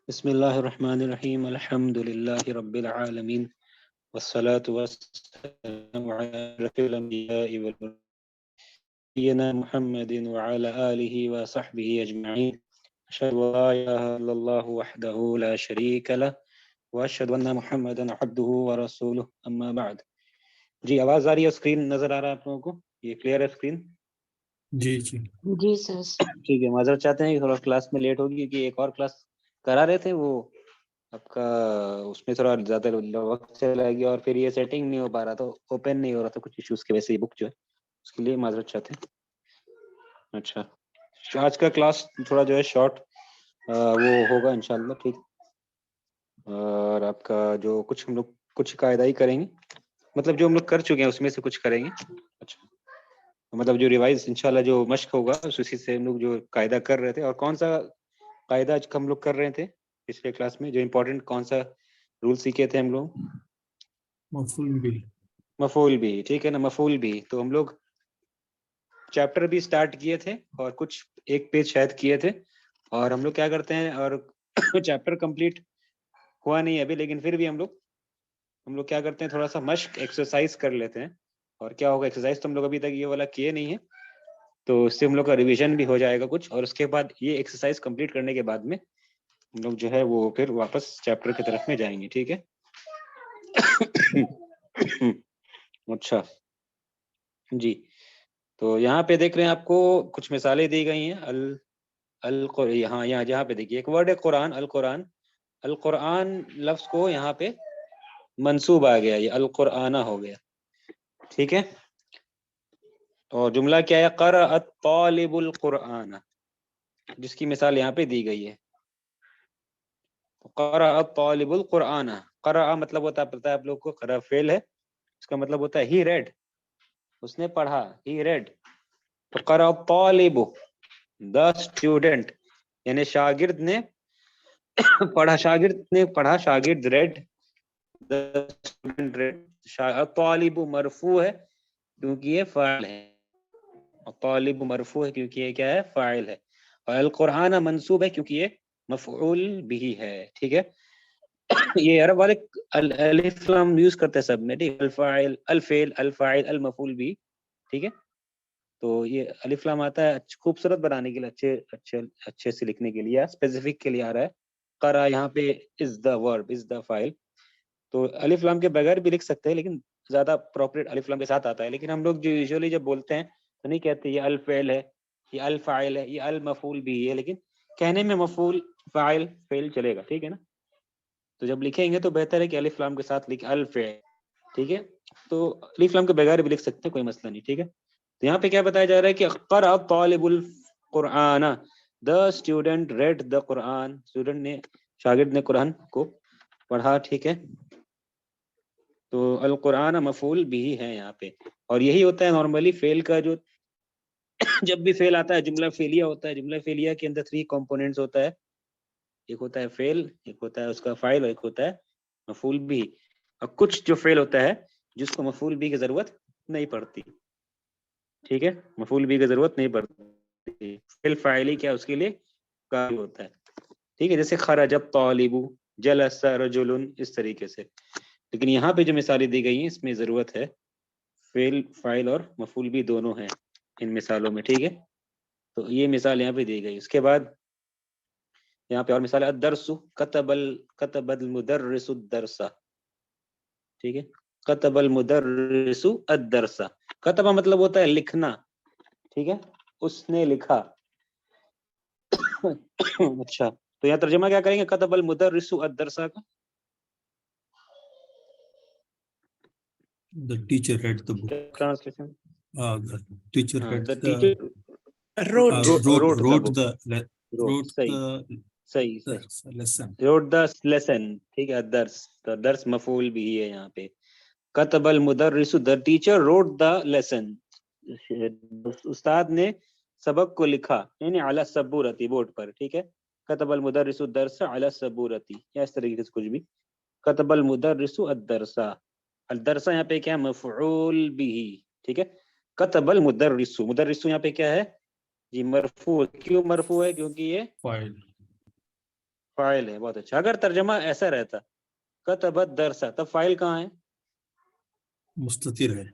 بسم اللہ الرحمن الرحیم الحمد للہ رب العالمین والصلاة والسلام علی اشرف الانبیاء والمرسلین محمد وعلى آلہ وصحبہ اجمعین اشہد ان لا الہ الا اللہ وحدہ لا شریک لہ واشہد ان محمدا عبدہ ورسولہ اما بعد۔ جی آواز آ رہی ہے؟ اسکرین نظر آ رہا ہے آپ لوگوں کو؟ یہ کلیئر ہے اسکرین؟ جی جی جی سر۔ ٹھیک ہے، معذرت چاہتے ہیں کہ تھوڑا کلاس میں لیٹ ہوگی کیونکہ ایک اور کلاس کرا رہے تھے، وہ آپ کا اس میں تھوڑا زیادہ وقت چلا گیا اور پھر یہ سیٹنگ نہیں ہو پا رہا تھا، اوپن نہیں ہو رہا تھا، کچھ ایشوز کی وجہ سے یہ بک جو ہے اس کے لیے معذرت چاہتے ہیں۔ اچھا، آج کا کلاس تھوڑا جو ہے شارٹ وہ ہوگا انشاءاللہ، ٹھیک، اور آپ کا جو کچھ ہم لوگ کچھ قاعدہ ہی کریں گے، مطلب جو ہم لوگ کر چکے ہیں اس میں سے کچھ کریں گے۔ اچھا، مطلب جو ریوائز انشاءاللہ جو مشق ہوگا اسی سے ہم لوگ جو قاعدہ کر رہے تھے، اور کون سا قاعدہ آج ہم لوگ کر رہے تھے پچھلے کلاس میں، جو امپورٹنٹ کون سا رول سیکھے تھے ہم لوگ؟ مفعول بھی۔ مفعول بھی، ٹھیک ہے نا، مفعول بھی۔ تو ہم لوگ چیپٹر بھی سٹارٹ کیے تھے اور کچھ ایک پیج شاید کیے تھے، اور ہم لوگ کیا کرتے ہیں، اور چیپٹر کمپلیٹ ہوا نہیں ابھی، لیکن پھر بھی ہم لوگ کیا کرتے ہیں، تھوڑا سا مشق ایکسرسائز کر لیتے ہیں۔ اور کیا ہوگا، ایکسرسائز تو ہم لوگ ابھی تک یہ والا کیے نہیں ہے، تو اس سے ہم لوگ کا ریویژن بھی ہو جائے گا کچھ، اور اس کے بعد یہ ایکسرسائز کمپلیٹ کرنے کے بعد میں ہم لوگ جو ہے وہ پھر واپس چیپٹر کی طرف میں جائیں گے، ٹھیک ہے۔ اچھا جی، تو یہاں پہ دیکھ رہے ہیں آپ کو کچھ مثالیں دی گئی ہیں۔ یہاں جہاں پہ دیکھیے ایک ورڈ ہے قرآن، القرآن۔ القرآن لفظ کو یہاں پہ منصوب آ گیا، یہ القرآن ہو گیا، ٹھیک ہے۔ اور جملہ کیا ہے، قرأ الطالب القرآن، جس کی مثال یہاں پہ دی گئی ہے۔ قرأ الطالب القرآن، قرأ مطلب ہوتا ہے، پتہ ہے آپ لوگ کو، قرأ فعل ہے، اس کا مطلب ہوتا ہے ہی ریڈ، اس نے پڑھا، ہی ریڈ۔ تو قرأ الطالب دا اسٹوڈنٹ، یعنی شاگرد نے پڑھا، شاگرد ریڈ، دا اسٹوڈنٹ ریڈ۔ الطالب مرفوع ہے کیونکہ یہ فاعل ہے، الطالب مرفوع ہے کیونکہ یہ کیا ہے، فاعل ہے، اور القرآن منصوب ہے کیونکہ یہ مفعول بھی ہے، ٹھیک ہے۔ یہ عرب والے الف لام یوز کرتے ہیں سب میں، ٹھیک، الفاعل، الفعل، الفاعل، المفعول بھی، ٹھیک ہے۔ تو یہ الف لام آتا ہے خوبصورت بنانے کے لیے، اچھے سے لکھنے کے لیے، اسپیسیفک کے لیے آ رہا ہے۔ قرأ یہاں پہ از دا ورب، از دا فاعل، تو الف لام کے بغیر بھی لکھ سکتے ہیں، لیکن زیادہ پراپریٹ الف لام کے ساتھ آتا ہے۔ لیکن ہم لوگ جو یوزولی جب بولتے ہیں تو نہیں کہتے یہ الفعل ہے، یہ الفاعل ہے، یہ المفعول بھی ہے، لیکن کہنے میں مفعول، فاعل، فعل چلے گا، ٹھیک ہے نا۔ تو جب لکھیں گے تو بہتر ہے کہ الف لام کے ساتھ لکھ الفعل، ٹھیک ہے۔ تو الف لام کے بغیر بھی لکھ سکتے ہیں، کوئی مسئلہ نہیں، ٹھیک ہے۔ تو یہاں پہ کیا بتایا جا رہا ہے کہ قرأ طالب القرآن، the student read the قرآن، شاگرد نے قرآن کو پڑھا، ٹھیک ہے۔ تو القرآن مفعول بھی ہے یہاں پہ، اور یہی ہوتا ہے نارملی فعل کا، جو جب بھی فعل آتا ہے جملہ فعلیہ ہوتا ہے، جملہ فعلیہ کے اندر 3 کمپوننٹس ہوتا ہے، ایک ہوتا ہے فعل، ایک ہوتا ہے اس کا فاعل، اور ایک ہوتا ہے مفعول بھی۔ اور کچھ جو فعل ہوتا ہے جس کو مفعول بھی کی ضرورت نہیں پڑتی، ٹھیک ہے، مفعول بھی کی ضرورت نہیں پڑتی، فعل فاعلی کیا اس کے لیے کافی ہوتا ہے، ٹھیک ہے، جیسے خرج الطالب، جلس رجل، اس طریقے سے۔ لیکن یہاں پہ جو مثالیں دی گئی ہیں اس میں ضرورت ہے فعل، فاعل اور مفعول بھی دونوں ہیں ان مثالوں میں، ٹھیک ہے۔ تو یہ مثال یہاں پہ دی گئی۔ اس کے بعد یہاں پہ اور مثال ہے، الدرس کتب المدرس الدرس، ٹھیک ہے، کتب المدرس الدرس، کتب مطلب ہوتا ہے لکھنا، ٹھیک ہے، اس نے لکھا۔ اچھا، تو یہاں ترجمہ کیا کریں گے کتب المدرس الدرس کا؟ The teacher read the book. Translation, The teacher read the the teacher wrote wrote the صحیح the lesson. wrote the lesson، ٹھیک ہے، درس، تو درس مفعول بھی ہے یہاں پہ۔ کتب المدرس، the teacher wrote the lesson، استاد نے سبق کو لکھا، یعنی علی السبورۃ، بورڈ پر، ٹھیک ہے۔ کتب المدرس الدرس علی السبورۃ، یا اس طریقے سے کچھ بھی، کتب المدرس الدرس، الدرس یہاں پہ کیا، مفعول بھی، ٹھیک ہے۔ کتب المدرس، مدرس یہاں پہ کیا ہے جی، مرفوع، کیوں مرفوع ہے؟ کیونکہ یہ File. فاعل ہے. بہت اچھا. اگر ترجمہ ایسا رہتا کتبت درسا, تب فاعل کہاں ہے؟ مستتر ہے.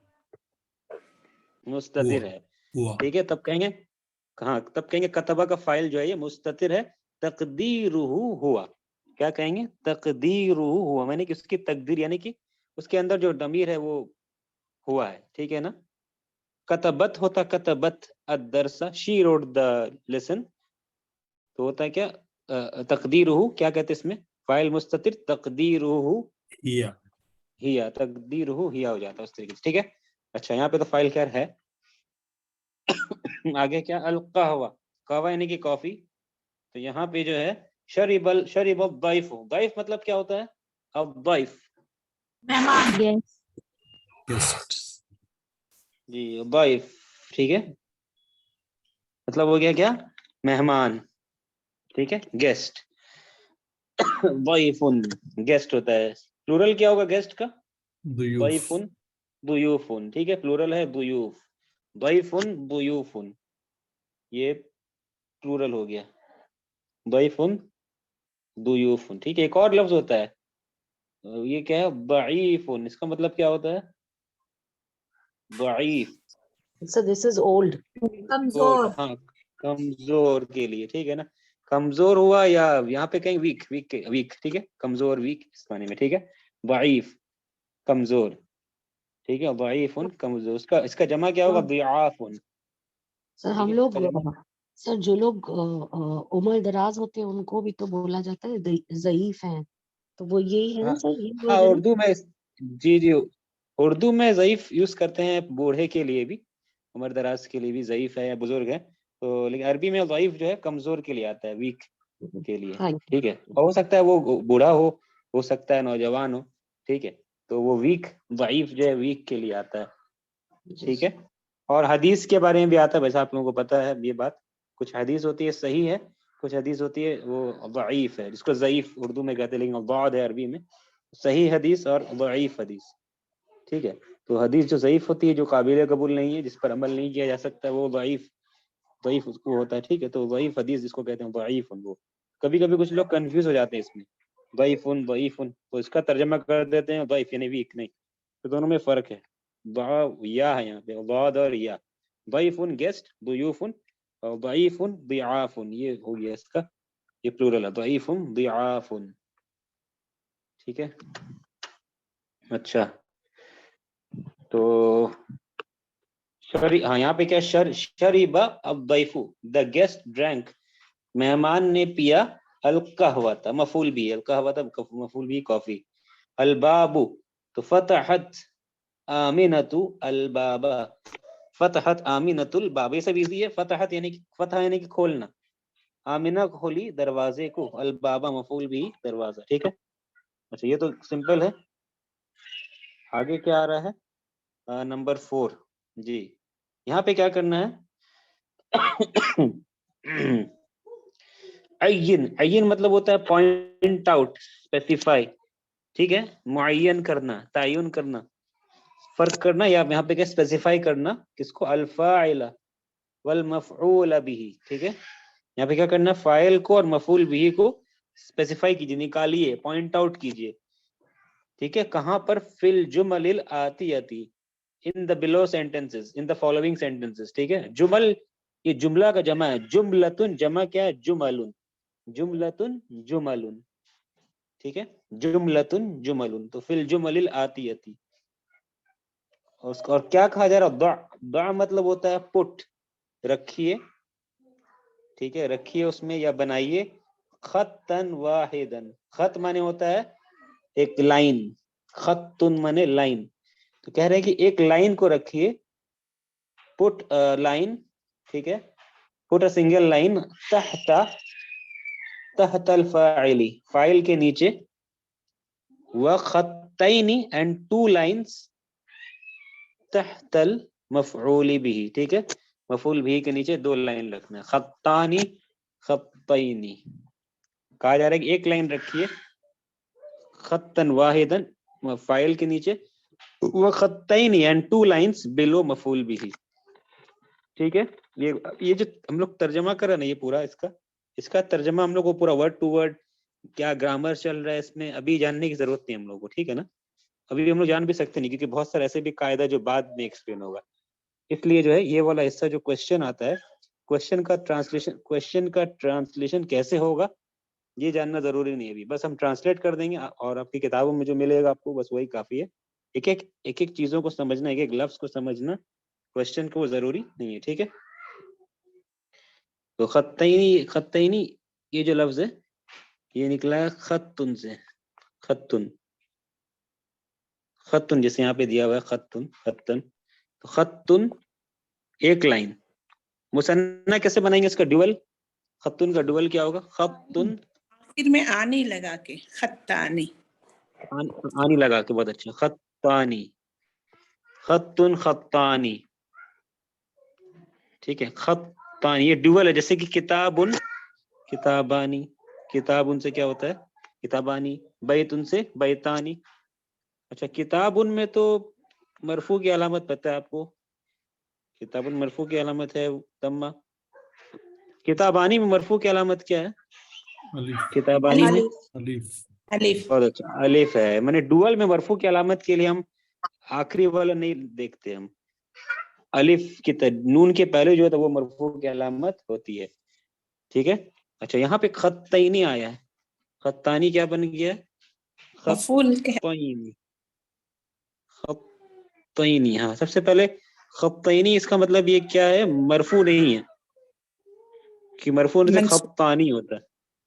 مستتر ہے. ہوا. ٹھیک ہے, تب کہیں گے کہاں؟ تب کہیں گے کتبہ کا فاعل جو ہے یہ مستتر ہے, تقدیرہ ہوا. کیا کہیں گے؟ تقدیرہ ہوا, میں نے کہ اس کی تقدیر یعنی کہ اس کے اندر جو ضمیر ہے وہ ہوا ہے. ٹھیک ہے نا. کتبت ہوتا کتبت الدرس, شی روٹ دا لیسن, تو ہوتا ہے کیا تقدیرہ, کیا کہتے اس میں فاعل مستتر, تقدیرہ ہیا. ہیا, تقدیرہ ہیا ہو جاتا ہے اس طریقے سے. ٹھیک ہے. اچھا یہاں پہ تو فاعل خیر ہے. آگے کیا؟ القہوہ, قہوہ یعنی کہ کافی. تو یہاں پہ جو ہے شرب الضیف, ضیف مطلب کیا ہوتا ہے؟ الضیف. مہمان. گیسٹ. جی ضیف. ٹھیک ہے, مطلب ہو گیا کیا؟ مہمان. ٹھیک ہے, گیسٹ. ضیف گیسٹ ہوتا ہے. پلورل کیا ہوگا گیسٹ کا؟ ضیوف. ضیف ضیوف. ٹھیک ہے, پلورل ہے ضیوف. ضیف ضیوف, یہ پلورل ہو گیا. ضیف ضیوف. ٹھیک ہے, ایک اور لفظ ہوتا ہے, یہ کیا ہے؟ ضعیف. اس کا مطلب کیا ہوتا ہے؟ ضعیف. So this is old. کمزور. ہاں, کمزور کے لیے. ٹھیک ہے نا, کمزور ہوا, یا یہاں پہ کہیں ویک, ویک. ٹھیک ہے, کمزور, ویک اس معنی میں. ٹھیک ہے, ضعیف کمزور. ٹھیک ہے, ضعیف کمزور. اس کا جمع کیا ہوگا؟ ضعاف. سر ہم لوگ سر جو لوگ عمر دراز ہوتے ہیں ان کو بھی تو بولا جاتا ہے ضعیف ہیں, تو وہ یہی ہے نا سر, یہ ہاں version ہے؟ اردو میں, جی اردو میں ضعیف یوز کرتے ہیں بوڑھے کے لیے بھی, عمر دراز کے لیے بھی ضعیف ہے یا بزرگ ہے. تو لیکن عربی میں ضعیف جو ہے کمزور کے لیے آتا ہے, ویک کے لیے. ہاں. ٹھیک ہے, ہو سکتا ہے وہ بوڑھا ہو سکتا ہے نوجوان ہو. ٹھیک ہے, تو وہ ویک, ضعیف جو ہے ویک کے لیے آتا ہے. ٹھیک ہے. اور حدیث کے بارے میں بھی آتا ہے, ویسا آپ لوگوں کو پتا ہے یہ بات. کچھ حدیث ہوتی ہے صحیح ہے, کچھ حدیث ہوتی ہے وہ ضعیف ہے, جس کو ضعیف اردو میں کہتے ہیں, لیکن ضاد ہے عربی میں. صحیح حدیث اور ضعیف حدیث. ٹھیک ہے, تو حدیث جو ضعیف ہوتی ہے, جو قابل قبول نہیں ہے, جس پر عمل نہیں کیا جا سکتا, وہ ضعیف اس کو ہوتا ہے. ٹھیک ہے, تو ضعیف حدیث جس کو کہتے ہیں ضعیف. وہ کبھی کبھی کچھ لوگ کنفیوز ہو جاتے ہیں اس میں, ضعیف ضعیف, تو اس کا ترجمہ کر دیتے ہیں ضعیف یعنی ویک. نہیں, تو دونوں میں فرق ہے. یا ہے یہاں پہ ضاد اور یا. ضعیف گیسٹ, ضیوف, اور ضعیف ضعاف, یہ ہو گیا اس کا, یہ پلورل ہے, ضعیف ضعاف. ٹھیک ہے. اچھا, تو ہاں یہاں پہ کیا؟ شریب الضیف, دا گیسٹ ڈرنک, مہمان نے پیا, القہوہ تھا مفعول بھی, القہوہ تھا مفعول بھی کافی. الباب, تو فتحت آمنۃ الباب, فتحت آمنۃ الباب, یہ سب ایزی ہے. فتحت یعنی فتح یعنی کہ کھولنا, آمنہ کھولی دروازے کو, الباب مفعول بھی دروازہ. ٹھیک ہے. اچھا یہ تو سمپل ہے. آگے کیا آ رہا ہے؟ نمبر 4. جی یہاں پہ کیا کرنا ہے؟ عین مطلب ہوتا ہے پوائنٹ آؤٹ, اسپیسیفائی. ٹھیک ہے, معین کرنا, تعین کرنا, فرق کرنا, یا یہاں پہ کیا اسپیسیفائی کرنا, کس کو؟ الفاعل والمفعول به. ٹھیک ہے, یہاں پہ کیا کرنا؟ فاعل کو اور مفعول به کو اسپیسیفائی کیجیے, نکالیے, پوائنٹ آؤٹ کیجیے. ٹھیک ہے, کہاں پر؟ فی الجمل الآتیتی, in the below sentences, in the following sentences. ٹھیک ہے, جمل, یہ جملہ کا جمع ہے, جملتن, جمع کیا ہے؟ جملن, جملتن جملن. ٹھیک ہے, جملتن جملن, تو فی الجمل الآتیتی. اور کیا کہا جا رہا؟ ضع مطلب ہوتا ہے پٹ, رکھیے. ٹھیک ہے, رکھیے اس میں یا بنائیے. خطن واحدن, خط مانے ہوتا ہے ایک لائن, خطن مانے لائن. تو کہہ رہے ہیں کہ ایک لائن کو رکھیے, پٹ لائن. ٹھیک ہے, پٹ اے سنگل لائن, تحت الفاعل, فاعل کے نیچے, وخطین, اینڈ 2 لائنس, تحت المفعول به. ٹھیک ہے, مفعول به کے نیچے 2 لائن رکھنا ہے. خطانی, خطینی. کہا جا رہا ہے کہ ایک لائن رکھیے, خطن واحدن, فاعل کے نیچے, وخطین, اینڈ 2 لائنس بلو مفعول به. ٹھیک ہے, یہ جو ہم لوگ ترجمہ کر رہے ہیں نا, یہ پورا اس کا ترجمہ ہم لوگ کو پورا ورڈ ٹو ورڈ کیا گرامر چل رہا ہے اس میں ابھی جاننے کی ضرورت نہیں ہم لوگوں کو, ٹھیک ہے نا. ابھی ہم لوگ جان بھی سکتے نہیں کیونکہ بہت سارے ایسے بھی قاعدہ جو بعد میں ایکسپلین ہوگا. اس لیے جو ہے یہ والا حصہ جو کوشچن آتا ہے, کوشچن کا ٹرانسلیشن کیسے ہوگا یہ جاننا ضروری نہیں ہے ابھی. بس ہم ٹرانسلیٹ کر دیں گے اور آپ کی کتابوں میں جو ملے گا آپ کو بس وہی کافی ہے. ایک ایک چیزوں کو سمجھنا, ایک ایک لفظ کو سمجھنا کوشچن کو وہ ضروری نہیں ہے, ٹھیک ہے. تو خطینی یہ جو لفظ ہے یہ نکلا ہے خطن سے. خطن جیسے یہاں پہ دیا ہوا ہے خطن. تو خطن ایک لائن. مثنیٰ کیسے بنائیں گے اس کا ڈیول؟ خطن کا ڈیول کیا ہوگا؟ خطن پھر میں آنی لگا کے خطانی. آنی لگا کے, بہت اچھا. خطانی, خطن خطانی, ٹھیک ہے. خطانی یہ ڈیول ہے, جیسے کہ کتابن کتابانی. کتابن سے کیا ہوتا ہے؟ کتابانی. بیتن سے بیتانی. اچھا کتابن میں تو مرفوع کی علامت پتہ ہے آپ کو, کتابن مرفوع کی علامت ہے ضمہ. کتابانی میں مرفوع کی علامت کیا ہے؟ الف. کتابانی میں الف. الف. بہت اچھا الف ہے. میں نے ڈوئل میں مرفوع کی علامت کے لیے ہم آخری والا نہیں دیکھتے, ہم الف کی نون کے پہلے جو ہے وہ مرفوع کی علامت ہوتی ہے, ٹھیک ہے. اچھا یہاں پہ خطینی آیا ہے, خطانی کیا بن گیا ہے؟ مفعول کے خطینی. خطینی, ہاں سب سے پہلے خطینی اس کا مطلب یہ کیا ہے؟ مرفوع نہیں ہے, کہ مرفوع سے خطانی ہوتا ہے,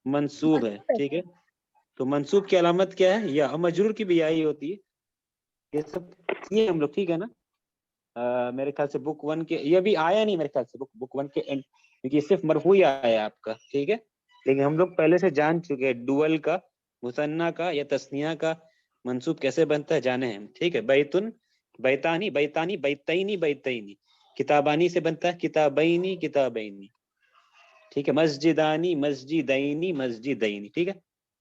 منصوب ہے, ٹھیک ہے. تو منصوب کی علامت کیا ہے؟ یا مجرور کی بھی یہی ہوتی ہے. یہ سب یہ ہم لوگ, ٹھیک ہے نا. میرے خیال سے بک 1 کے یہ بھی آیا نہیں میرے خیال سے بک 1 کے اینڈ, کیونکہ یہ صرف مرفوع ہی آیا ہے آپ کا, ٹھیک ہے. لیکن ہم لوگ پہلے سے جان چکے ہیں ڈوئل کا, مثنیٰ کا یا تثنیہ کا منصوب کیسے بنتا ہے جانے ہیں, ٹھیک ہے. بیتن بیتانی, بیتانی بیتینی بیتینی. کتابانی سے بنتا ہے کتابینی کتابینی, ٹھیک ہے. مسجدانی مسجدینی مسجدینی, ٹھیک ہے.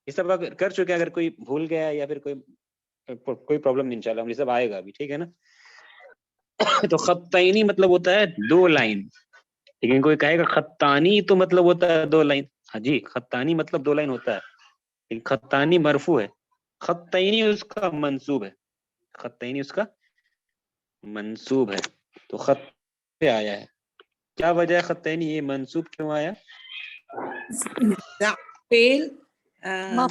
یہ سب اگر کر چکے, اگر کوئی بھول گیا یا پھر کوئی پرابلم نہیں, انشاءاللہ ہم یہ سب آئے گا ابھی, ٹھیک ہے نا. تو خطینی مطلب ہوتا ہے دو لائن, لیکن کوئی کہے گا خطانی تو مطلب ہوتا ہے دو لائن. ہاں جی خطانی مطلب دو لائن ہوتا ہے, لیکن خطانی مرفوع ہے, خطینی اس کا منصوب ہے, خطینی اس کا منصوب ہے. تو خط سے آیا ہے, کیا وجہ ہے خطینی یہ منصوب کیوں آیا؟ فعل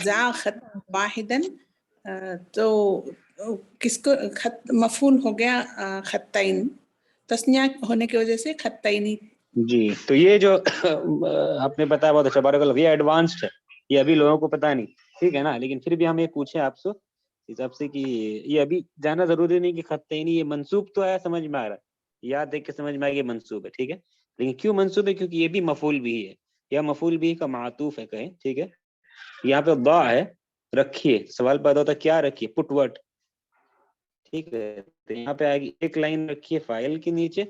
ذا خط واحدن, تو کس کو مفعول ہو گیا خطین, تسنیہ ہونے کی وجہ سے خطینی. جی تو یہ جو آپ نے بتایا بہت اچھا, بارک اللہ, یہ ایڈوانسڈ ہے, یہ ابھی لوگوں کو پتا نہیں, ٹھیک ہے نا. لیکن پھر بھی ہم یہ پوچھیں آپ سے حساب سے کہ یہ ابھی جانا ضروری نہیں کہ خطینی یہ منصوب تو آیا, سمجھ میں آ رہا ہے, یاد دیکھ کے سمجھ میں آ گیا منصوب ہے, ٹھیک ہے. لیکن کیوں منصوب ہے؟ کیونکہ یہ بھی مفعول بھی ہے, یا مفعول بھی کا معطوف ہے کہیں, ٹھیک ہے. یہاں پہ ضع ہے, رکھیے, سوال پیدا ہوتا ہے کیا رکھیے؟ پٹ ورڈ, ٹھیک ہے. تو یہاں پہ آئے گی ایک لائن رکھیے فاعل کے نیچے,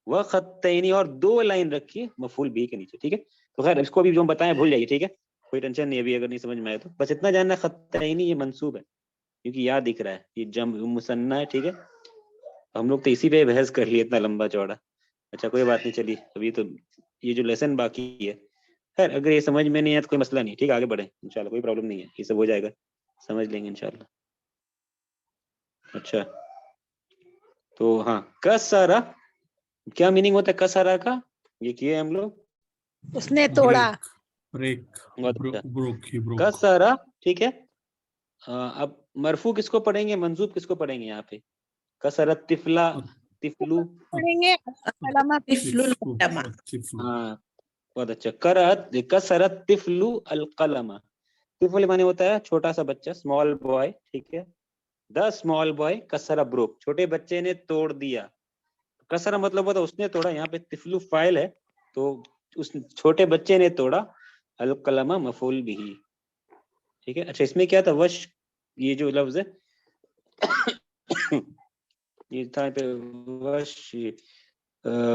وہ خطینی, اور دو لائن رکھیے مفعول بھی کے نیچے, ٹھیک ہے. تو خیر اس کو بھی جو ہم بتائیں بھول جائیے, ٹھیک ہے, کوئی ٹینشن نہیں ابھی اگر نہیں سمجھ میں آئے تو. بس اتنا جاننا ہے خطینی یہ منصوب ہے, کیونکہ یاد دکھ رہا ہے یہ جمع مثنیٰ ہے, ٹھیک ہے. ہم لوگ تو اسی پہ بحث کر لیے اتنا لمبا چوڑا. اچھا کوئی بات نہیں, چلیے ابھی تو یہ جو لیسن باقی ہے, خیر اگر یہ سمجھ میں نہیں ہے تو کوئی مسئلہ نہیں, ٹھیک ہے, آگے بڑھیں انشاءاللہ, کوئی پرابلم نہیں ہے, یہ سب ہو جائے گا, سمجھ لیں گے انشاءاللہ. اچھا تو ہاں, کسرا کیا میننگ ہوتا ہے کسرا کا؟ یہ کیے ہم لوگ, اس نے توڑا. break, بہت اچھا, broke, he broke. کسرا, ٹھیک ہے. اب مرفوع کس کو پڑھیں گے, منصوب کس کو پڑھیں گے یہاں پہ؟ کسرت طفلا, طفلو, پڑھیں گے علامہ طفل القلم. طفل. ہاں بہت اچھا. کرت کسرت طفلو القلم, طفل مانے ہوتا ہے چھوٹا سا بچہ, اسمال بوائے, ٹھیک ہے. دا اسمال بوائے کسرا بروک, چھوٹے بچے نے توڑ دیا. کسرا مطلب ہوتا ہے اس نے توڑا, یہاں پہ طفلو فاعل ہے تو اس چھوٹے بچے نے توڑا, القلم مفعول بھی, ٹھیک ہے. اچھا اس میں کیا تھا؟ وش, یہ جو لفظ ہے یہ تھا پہ وش,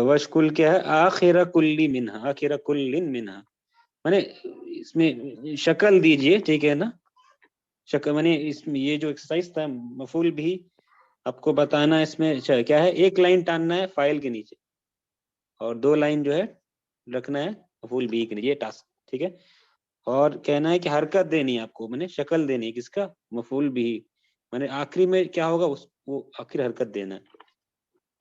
وش کل کیا ہے؟ آخر کلی منہا, آخر کل منہا, مانے اس میں شکل دیجئے, ٹھیک ہے نا. شکل مانے اس میں یہ جو ایکسرسائز تھا مفعول بھی آپ کو بتانا, اس میں کیا ہے؟ ایک لائن ٹاننا ہے فائل کے نیچے اور دو لائن جو ہے رکھنا ہے مفعول بھی کے نیچے, یہ ٹاسک, ٹھیک ہے. اور کہنا ہے کہ حرکت دینی ہے آپ کو، میں نے شکل دینی ہے کس کا، مفعول بھی، میں نے آخری میں کیا ہوگا وہ آخری حرکت دینا ہے،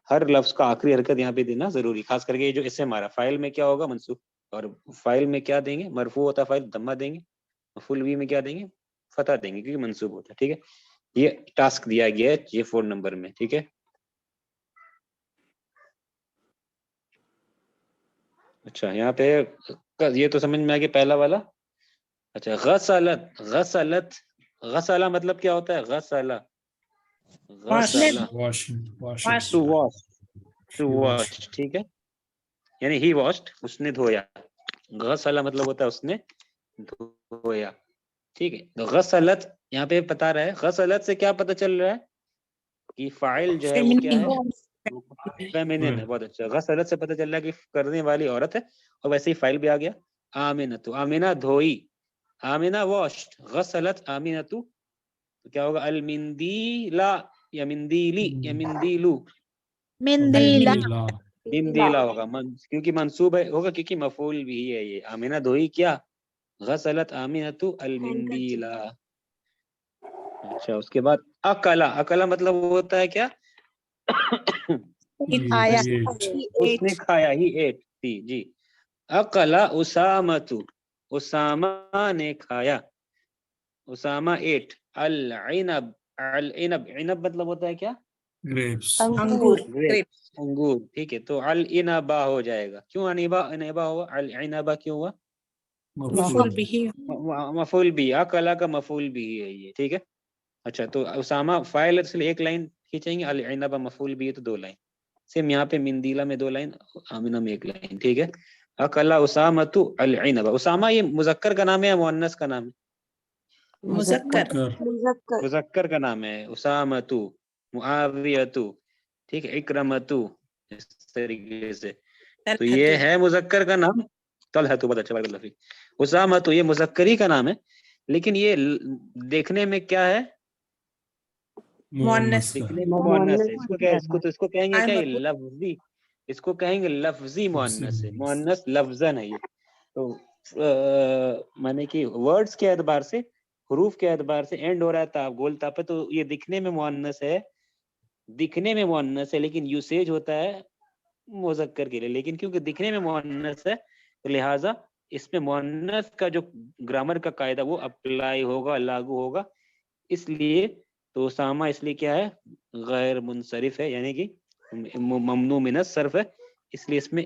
ہر لفظ کا آخری حرکت یہاں پہ دینا ضروری، خاص کر کے یہ جو اس سے ہمارا فائل میں کیا ہوگا منصوب، اور فائل میں کیا دیں گے، مرفوع ہوتا فائل دمہ دیں گے، مفعول بھی میں کیا دیں گے، فتح دیں گے کیونکہ منصوب ہوتا ہے. ٹھیک ہے، یہ ٹاسک دیا گیا ہے یہ 4 نمبر میں. ٹھیک ہے، اچھا یہاں پہ یہ تو سمجھ میں آ گیا پہلا والا. اچھا غسلت، غسلہ مطلب کیا ہوتا ہے، غسلہ غسلہ washing to wash, to he wash. washed ٹھیک ہے، یعنی ہی واشڈ، اس نے دھویا. غسلہ مطلب ہوتا ہے اس نے دھویا. ٹھیک ہے، تو غسلت یہاں پہ بتا رہا ہے، غسلت سے کیا پتہ چل رہا ہے کہ فاعل جو ہے وہ کیا ہے، فیمینن ہے. بہت اچھا، غسلت سے پتہ چل رہا ہے کہ کرنے والی عورت ہے، اور ویسے ہی فاعل بھی آ گیا. آمینہ، آمینہ دھوئی، آمینہ واشڈ، غسلت آمینہ تو کیا ہوگا، المندیلا یا مندیلی یا مندیلو، مندیلا Mandila مندیلا ہوگا کیونکہ منصوب ہے ہوگا، کیونکہ مفعول بھی ہے. یہ آمینہ دھوئی کیا، غسلت آمینہ تو المندیلا. اچھا اس کے بعد اکلا، اکلا مطلب ہوتا ہے کیا، آیا اس نے کھایا، ہی ایٹ تھی. جی، اکلا اسامہ، اسامہ نے کھایا، اسامہ ایٹ. العنب، العنب، عنب مطلب ہوتا ہے کیا، grapes انگور، grapes، انگور. ٹھیک ہے، تو العنبا ہو جائے گا. کیوں انبا، انبا ہوا، العنبا کیوں ہوا، مفعول بھی. مفعول بھی، اکلا کا مفعول بھی ہے یہ. ٹھیک ہے، اچھا تو اسامہ فاعل اس لیے ایک لائن کھینچیں گے، العنبا مفعول بھی ہے تو 2 لائن. سیم یہاں پہ مندیلا میں 2 لائن، آمینہ میں 1 لائن. ٹھیک ہے، اکلا اسامۃ العنب. اسامہ یہ مذکر کا نام ہے یا مؤنث کا نام ہے، مذکر، مذکر کا نام ہے. اسامۃ، معاویۃ، ٹھیک ہے، اکرمۃ، اس طریقے سے. تو یہ ہے مذکر کا نام. طلحہ، تو بہت اچھا، بارک اللہ فیک. اسامہ تو یہ مذکر ہی کا نام ہے، لیکن یہ دیکھنے میں کیا ہے، مؤنث. دیکھنے میں مؤنث ہے. اس کو کہیں گے کیا، یہ لفظی، اس کو کہیں گے لفظی مؤنث ہے، مؤنث لفظاً ہے یہ. تو مانے کہ ورڈز کے اعتبار سے، حروف کے اعتبار سے اینڈ ہو رہا تھا گول تا پہ، تو یہ دکھنے میں مؤنث ہے، دکھنے میں مؤنث ہے، لیکن یوسیج ہوتا ہے مذکر کے لیے. لیکن کیونکہ دکھنے میں مؤنث ہے تو لہٰذا اس میں مؤنث کا جو گرامر کا قاعدہ وہ اپلائی ہوگا، لاگو ہوگا. اس لیے تو اسامہ اس لیے کیا ہے، غیر منصرف ہے، یعنی کہ ممنوع من الصرف ہے، اس لیے اس میں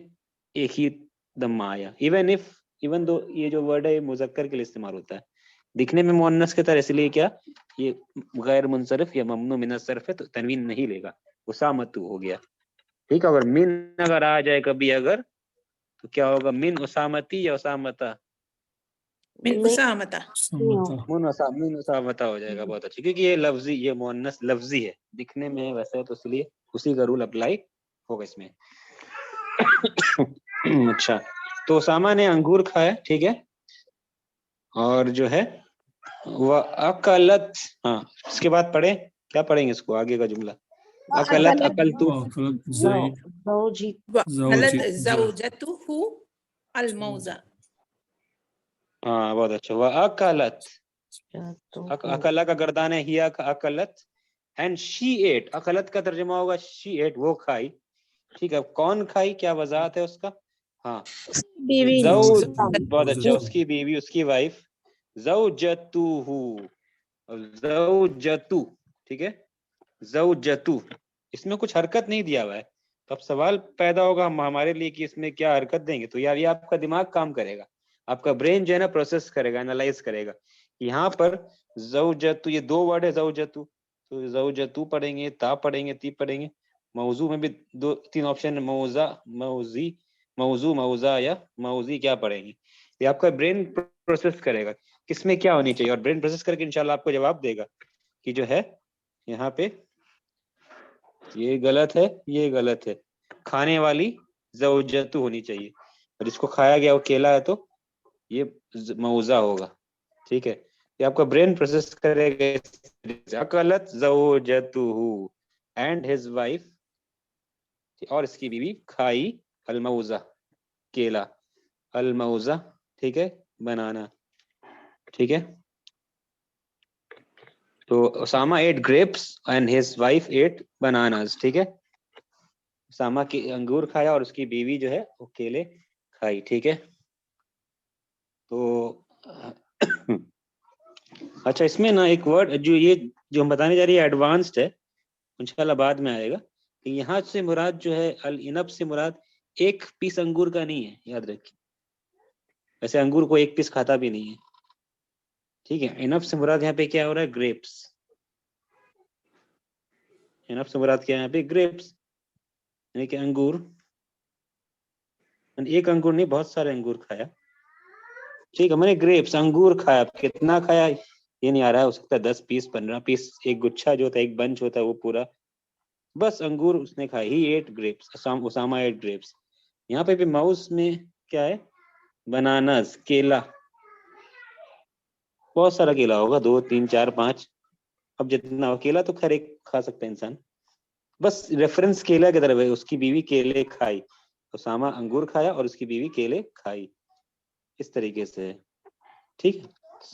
ایک ہی ضمہ آیا. ایون دو یہ جو ورڈ ہے مذکر کے لیے استعمال ہوتا ہے، دکھنے میں مؤنث کے طرح، اس لیے کیا یہ غیر منصرف یا ممنوع من الصرف ہے تو تنوین نہیں لے گا، اسامۃ ہو گیا. ٹھیک ہے، اگر من اگر آ جائے کبھی اگر، تو کیا ہوگا، من اسامتی یا اسامتا، من اسامتا، samata من اسامتا ہو جائے گا. بہت اچھی، کیونکہ یہ لفظی، یہ مؤنث لفظی ہے، دکھنے میں ویسے ہے تو اس لیے اسی کا رول اپلائی ہوگا اس میں. اچھا تو اسامہ نے انگور کھایا. ٹھیک ہے، اور جو ہے وہ اکلت، ہاں اس کے بعد پڑھیں، کیا پڑھیں گے اس کو آگے کا جملہ، اکلت، اکلتو، وأكلت زيد زوجی وَأَكَلَتْ زوجي زَوْجَتُهُ الموزة. ہاں بہت اچھا. وہ اکلت، تو اکلا کا گردان ہے، ہی اکلت، اینڈ شی ایٹ. اکلت کا ترجمہ ہوگا شی ایٹ، وہ کھائی. ٹھیک ہے، کون کھائی، کیا وضاحت ہے اس کا، ہاں بیوی زوج، زوجته بہت اچھا، اس کی بیوی، اس کی وائف، زوجتو، زوجتو. ٹھیک ہے، زوجتو، اس میں کچھ حرکت نہیں دیا ہوا ہے، تو اب سوال پیدا ہوگا ہمارے لیے کہ اس میں کیا حرکت دیں گے. تو یار یہ آپ کا دماغ کام کرے گا، آپ کا برین جو ہے نا پروسیس کرے گا، انالائز کرے گا. یہاں پر زوجتو، یہ 2 ورڈ ہے زوجتو، تو زوجتو پڑھیں گے، تا پڑھیں گے، تی پڑھیں گے. موضوع میں بھی 2-3 آپشن ہے، موضع، موضی، موضوع، موضع یا موضی، کیا پڑھیں گے. یہ آپ کا برین پروسیس کرے گا کس میں کیا ہونی چاہیے، اور برین پروسیس کر کے انشاءاللہ آپ کو جواب دے گا کہ جو ہے یہاں پہ یہ غلط ہے، یہ غلط ہے. کھانے والی زوجتو ہونی چاہیے، اور جس کو کھایا گیا وہ کیلا ہے تو یہ موضع ہوگا. ٹھیک ہے، یہ آپ کا برین پروسیس کرے گا. اکلت زوجتہ اینڈ ہز وائف، اور اس کی بیوی کھائی، الموزہ کیلا، الموزہ ٹھیک ہے بنانا. ٹھیک ہے. تو Osama at grapes and his wife ate bananas. ٹھیک ہے, اسامہ کی انگور کھایا اور اس کی بیوی جو ہے وہ کیلے کھائی. ٹھیک ہے. تو اچھا, اس میں نا ایک ورڈ جو ہم بتانے جا رہی ہے ایڈوانسڈ ہے, انشاءاللہ بعد میں آئے گا. کہ یہاں سے مراد جو ہے العنب سے مراد ایک پیس انگور کا نہیں ہے, یاد رکھیے. ویسے انگور کو ایک پیس کھاتا بھی نہیں ہے. ٹھیک ہے, عنب سے مراد یہاں پہ کیا ہو رہا ہے, گریپس. عنب سے مراد کیا ہے یہاں پہ, گریپس, یعنی کہ انگور. ایک انگور نہیں, بہت سارے انگور کھایا. ٹھیک ہے, میں نے گریپس انگور کھایا. کتنا کھایا یہ نہیں آ رہا ہے, ہو سکتا ہے 10 پیس 15 پیس, ایک گچھا جو ہوتا ہے, ایک بنچ ہوتا ہے وہ پورا, بس انگور اس نے کھایا. He eat grapes, Osama at grapes. یہاں پہ بھی ماؤس میں کیا ہے, بناناز, کیلا. بہت سارا کیلا ہوگا, 2 3 4 5, اب جتنا کیلا تو خیر ایک کھا سکتا ہے انسان. بس ریفرنس کیلا کی طرف ہے. اس کی بیوی کیلے کھائی, اسامہ انگور کھایا اور اس کی بیوی کیلے کھائی, اس طریقے سے. ٹھیک ہے,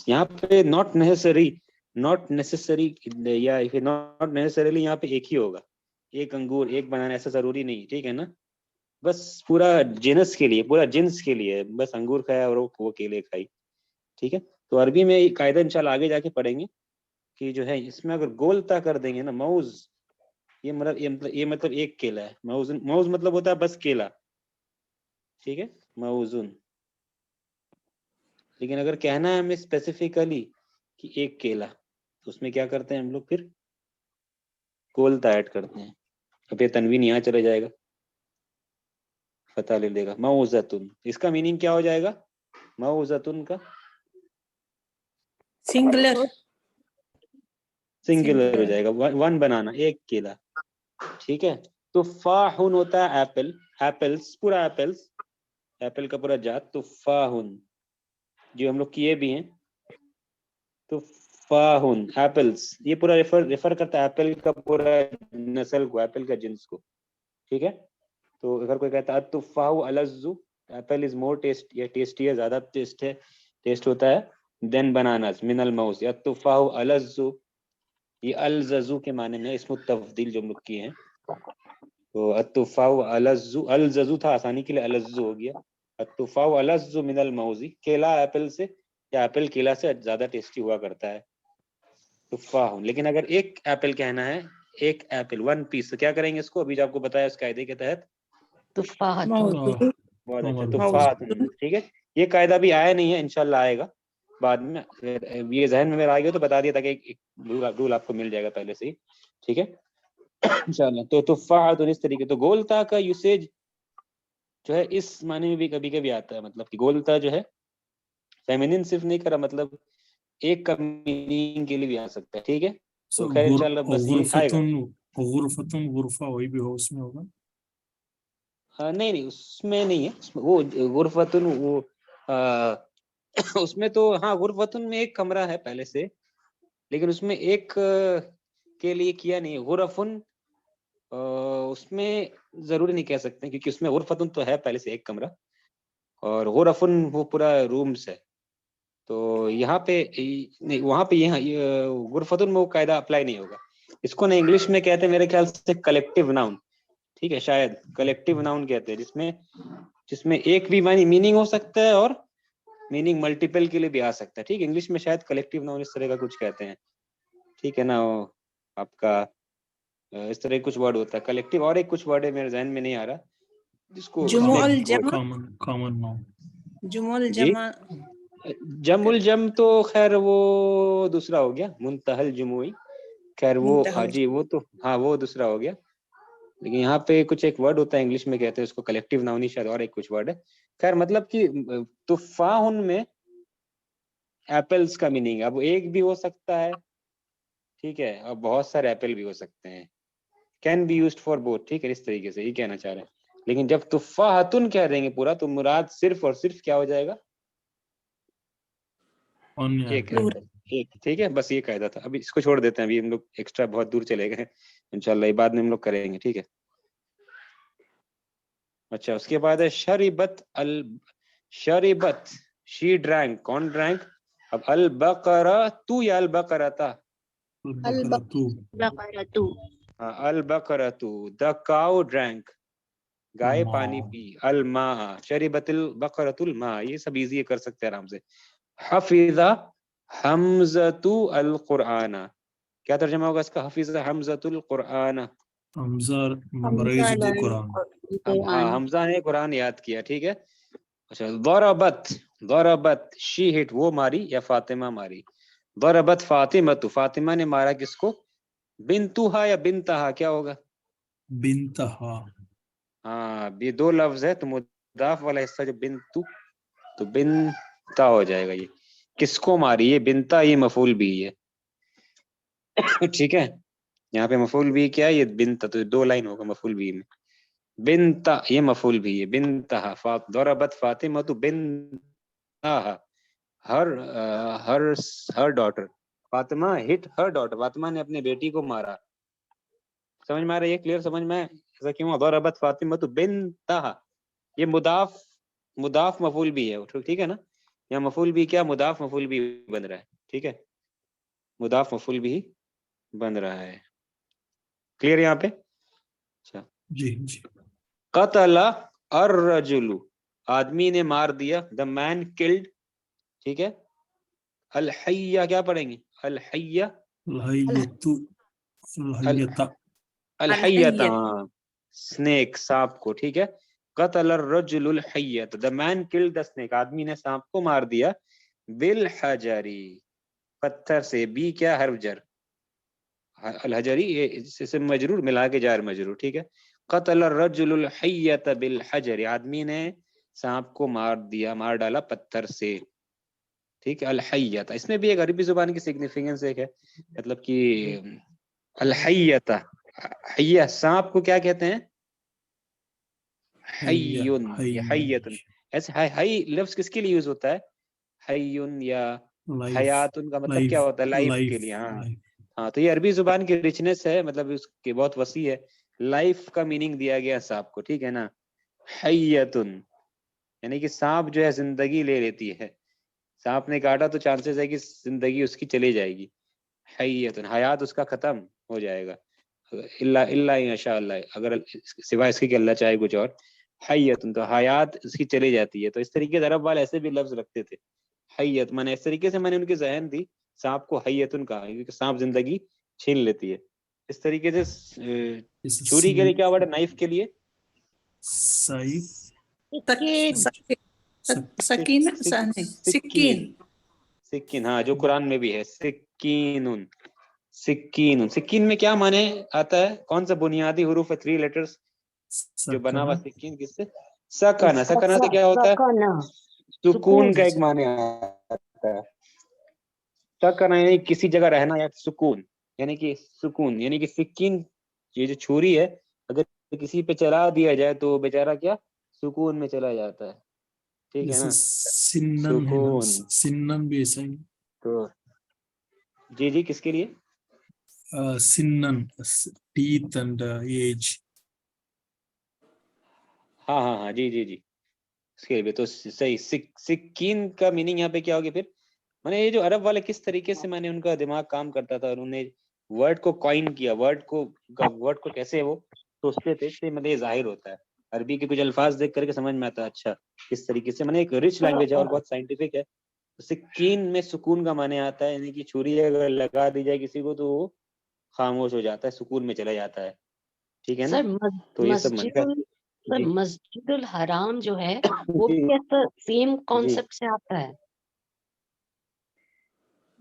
یہاں پہ ناٹ نیسسری یا ناٹ نیسسریلی یہاں پہ ایک ہی ہوگا, ایک انگور ایک بنانا, ایسا ضروری نہیں. ٹھیک ہے نا, بس پورا جنس کے لیے, پورا جنس کے لیے, بس انگور کھایا اور وہ کیلے کھائی. ٹھیک ہے, تو عربی میں قاعدہ انشاءاللہ آگے جا کے پڑھیں گے کہ جو ہے اس میں اگر گولتا کر دیں گے نا, موز, یہ مطلب ایک کیلا ہے. موز مطلب ہوتا ہے بس کیلا. ٹھیک ہے, موزن. لیکن اگر کہنا ہے ہمیں اسپیسیفکلی کہ ایک کیلا, تو اس میں کیا کرتے ہیں ہم لوگ, پھر گولتا ایڈ کرتے ہیں. اب یہ تنوین یہاں چلا جائے گا, فتح لے لے گا. موزتن, اس کا میننگ کیا ہو جائے گا, موزتن کا سنگولر سنگولر ہو جائے گا, ون بنانا, ایک کیلا. ٹھیک ہے, تفاحن ہوتا ہے ایپل, ایپلس, پورا ایپلس, ایپل کا پورا جات. تفاحن جو ہم لوگ کیے بھی ہیں, تفاحن ایپلس, یہ پورا ریفر کرتا ہے ایپل کا پورا نسل کو, ایپل کا جنس کو. ٹھیک ہے, تو اگر کوئی کہتا ہے تفاح الذ, ایپل از مور ٹیسٹ, یا ٹیسٹی ہے, زیادہ ٹیسٹ ہوتا ہے دین بناناز من الموز. یا تفاح الذ, یہ الززو کے معنی میں اسم التفضیل جو ہم لوگ کیے ہیں. تو التفاح الذ, الززو تھا آسانی کے لیے الذ ہو گیا. التفاح الذ من الموز, کیلا ایپل سے یا ایپل کیلا سے زیادہ ٹیسٹی ہوا کرتا ہے. تفاح. لیکن اگر ایک ایپل کہنا ہے, ایک ایپل, ون پیس, تو کیا کریں گے اس کو, ابھی جو آپ کو بتایا اس قاعدے کے تحت, تفاحت. بہت اچھا, تفاحت. ٹھیک ہے, یہ قاعدہ بھی آیا نہیں ہے, انشاءاللہ آئے گا بعد میں. یہ ذہن میں میرا آ گیا تو بتا دیا تھا کہ ایک رول آپ کو مل جائے گا پہلے سے ہی. ٹھیک ہے انشاءاللہ. تو تفاحت اس طریقے, تو گولتا کا یوسیج جو ہے اس معنی میں بھی کبھی کبھی آتا ہے, مطلب کہ گولتا جو ہے فیمینن صرف نہیں کرا, مطلب ایک کا میننگ کے لیے بھی آ سکتا ہے. ٹھیک ہے, تو خیر انشاءاللہ بس یہ آئے گا. غرفتن, غرفہ وہی بھی ہو, اس میں ہوگا. نہیں اس میں نہیں ہے, وہ غرفتن, وہ اس میں تو ہاں غرفتن میں ایک کمرہ ہے پہلے سے, لیکن اس میں ایک کے لیے کیا نہیں. غرفن اس میں ضروری نہیں کہہ سکتے, کیونکہ اس میں غرفتن تو ہے پہلے سے ایک کمرہ, اور غرفن وہ پورا رومز ہے. تو یہاں پہ نہیں, وہاں پہ یہاں غرفتن میں وہ قاعدہ اپلائی نہیں ہوگا. اس کو نا انگلش میں کہتے ہیں میرے خیال سے کلیکٹیو ناؤن. ٹھیک ہے, شاید کلیکٹیو ناؤن کہتے ہیں, جس میں ایک بھی معنی میننگ ہو سکتا ہے اور میننگ ملٹیپل کے لیے بھی آ سکتا ہے. ٹھیک ہے, انگلش میں شاید کلیکٹیو ناؤن اس طرح کا کچھ کہتے ہیں. ٹھیک ہے نا, آپ کا اس طرح کچھ ورڈ ہوتا ہے کلیکٹیو, اور ایک کچھ ورڈ ہے میرے ذہن میں نہیں آ رہا, جس کو جمع الجمع, کامن ناؤن. جمع جی, الجمع, جم الجم تو خیر وہ دوسرا ہو گیا, منتہل جموعی. خیر وہ منتہل جی, وہ تو ہاں وہ دوسرا ہو گیا. لیکن یہاں پہ کچھ ایک ورڈ ہوتا ہے انگلش میں کہتے ہیں اس کو کلیکٹیو ناؤن, شاید اور ایک کچھ ورڈ ہے. خیر مطلب کہ تفاحن میں ایپلز کا میننگ, اب ایک بھی ہو سکتا ہے, ٹھیک ہے, اور بہت سارے ایپل بھی ہو سکتے ہیں, can be used for both. ٹھیک ہے, اس طریقے سے یہ کہنا چاہ رہے ہیں. لیکن جب تفاحتن کہہ دیں گے پورا, تو مراد صرف اور صرف کیا ہو جائے گا, ایک ایپل, ایک. ٹھیک ہے, بس یہ قاعدہ تھا. ابھی اس کو چھوڑ دیتے ہیں, ابھی ہم لوگ ایکسٹرا بہت دور چلے گئے ہیں, انشاءاللہ یہ بعد میں ہم لوگ کریں گے. ٹھیک ہے, اچھا اس کے بعد ہے شربت شی ڈرینک, کون ڈرینک, اب البقرۃ یا البقرۃ؟ البقرۃ بقرۃ ہاں البقرۃ، the cow drank، گائے الماء. پانی پی، الماء شربت البقرۃ الماء، یہ سب ایزی کر سکتے ہیں آرام سے. حفظ حمزۃ القرآن، کیا ترجمہ ہوگا اس کا؟ حفظ حمزۃ القرآن. حمزہ حمزہ مریض لائے القرآن. ہاں قرآن حمزہ نے قرآن یاد کیا، ٹھیک ہے. اچھا ضربت شی ہٹ، وہ ماری یا فاطمہ ماری. ضربت فاطمہ، فاطمہ نے مارا کس کو؟ بنتہا یا بنتہا کیا ہوگا؟ بنتہا. ہاں یہ دو لفظ ہے تو مضاف والا حصہ جو بنتو تو بنتا ہو جائے گا. یہ کس کو ماری؟ یہ بنتا، یہ مفعول بھی ہے. ٹھیک ہے، یہاں پہ مفعول بھی کیا ہے؟ یہ بنتا، تو دو لائن ہوگا مفعول بھی میں. بنتا یہ مفعول بھی ہے. بنتہا ضربت فاطمہ تو بنتہا، ہر ڈاٹر. فاطمہ ہٹ ہر ڈاٹر، فاطمہ نے اپنے بیٹی کو مارا. سمجھ میں آ رہا ہے؟ یہ کلیئر سمجھ میں ایسا کیوں؟ ضربت فاطمہ تو بنتہا، یہ مضاف مفعول بھی ہے، ٹھیک ہے نا. یا مفعول بھی کیا؟ مضاف مفعول بھی بن رہا ہے. ٹھیک ہے، مضاف مفعول بھی بن رہا ہے. کلیئر یہاں پہ؟ اچھا. جی جی. قتل الرجل، آدمی نے مار دیا. the man killed، ٹھیک ہے. الحیہ کیا پڑھیں گے؟ الحیہ الحیۃ الحیۃ. الحیۃ snake سانپ کو، ٹھیک ہے. قتل الرجل الحیۃ، the man killed the snake، آدمی نے سانپ کو مار دیا. بالحجری، پتھر سے. بی کیا؟ حرف جر، الحجری اسم مجرور ملا کے جار مجرور، ٹھیک ہے. قتل الرجل الحیۃ بالحجر، آدمی نے سانپ کو مار دیا، مار ڈالا پتھر سے. ٹھیک ہے. الحیۃ اس میں بھی ایک عربی زبان کی سگنیفیکینس ایک ہے، مطلب کہ الحیۃ، حیہ سانپ کو کیا کہتے ہیں؟ حیٌ یا حیۃ. ایسے حی لفظ کس کے لیے یوز ہوتا ہے؟ حیٌ یا حیاتن کا مطلب کیا ہوتا ہے؟ لائف کے لیے. ہاں تو یہ عربی زبان کی ریچنس ہے، مطلب اس کی بہت وسیع ہے. لائف کا میننگ دیا گیا سانپ کو، ٹھیک ہے نا. حیۃن یعنی کہ سانپ جو ہے زندگی لے لیتی ہے. سانپ نے کاٹا تو چانسز ہے کہ زندگی اس کی چلی جائے گی. حیۃن حیات اس کا ختم ہو جائے گا، اللہ انشاء اللہ، اگر سوائے اس کے کہ اللہ چاہے کچھ اور. حیۃ تو حیات اس کی چلی جاتی ہے. تو اس طریقے سے عرب والے ایسے بھی لفظ رکھتے تھے. حیۃ میں نے اس طریقے سے میں نے ان کی ذہن دی سانپ کو حیۃن کہا، کیونکہ سانپ زندگی چھین لیتی ہے. اس طریقے سے چھری کے لیے کیا ورڈ ہے؟ نائف کے لیے سائف. Scan scan. سکین، ہاں جو قرآن میں بھی ہے. Scan, scan. سکین میں کیا معنی آتا ہے؟ کون سا بنیادی حروف ہے 3 لیٹرز جو بنا ہوا سکین؟ کس سے؟ سکنا. سکنا سے کیا ہوتا ہے؟ سکنا، سکون کا ایک معنی آتا ہے. سکنا یعنی کسی جگہ رہنا یا سکون، یعنی کہ سکون یعنی کہ سکین یہ جو چھری ہے اگر کسی پہ چلا دیا جائے تو بیچارہ کیا؟ سکون میں چلا جاتا ہے. ٹھیک ہے نا. سنن ہے نا، سکون. سنن بھی ایسا ہی. تو جی کس کے لیے؟ سنن teeth and age. ہاں جی اس کے لیے تو صحیح. سکین کا میننگ یہاں پہ کیا ہوگی پھر؟ میں نے یہ جو عرب والے کس طریقے سے میں نے ان کا دماغ کام کرتا تھا اور انہوں نے ورڈ کو کوائن کیا، ورڈ کو کیسے وہ سوچتے تھے، اس سے مطلب یہ ظاہر ہوتا ہے. عربی کے کچھ الفاظ دیکھ کر کے سمجھ میں آتا ہے اچھا کس طریقے سے. میں نے ایک رچ لینگویج ہے اور بہت سائنٹیفک ہے. سکین میں سکون کا معنی آتا ہے، یعنی کہ چھری اگر لگا دی جائے کسی کو تو وہ خاموش ہو جاتا ہے، سکون میں چلا جاتا ہے. ٹھیک ہے نا. تو یہ سب مسجد الحرام جو ہے وہ بھی ایسا سیم کانسیپٹ سے آتا ہے.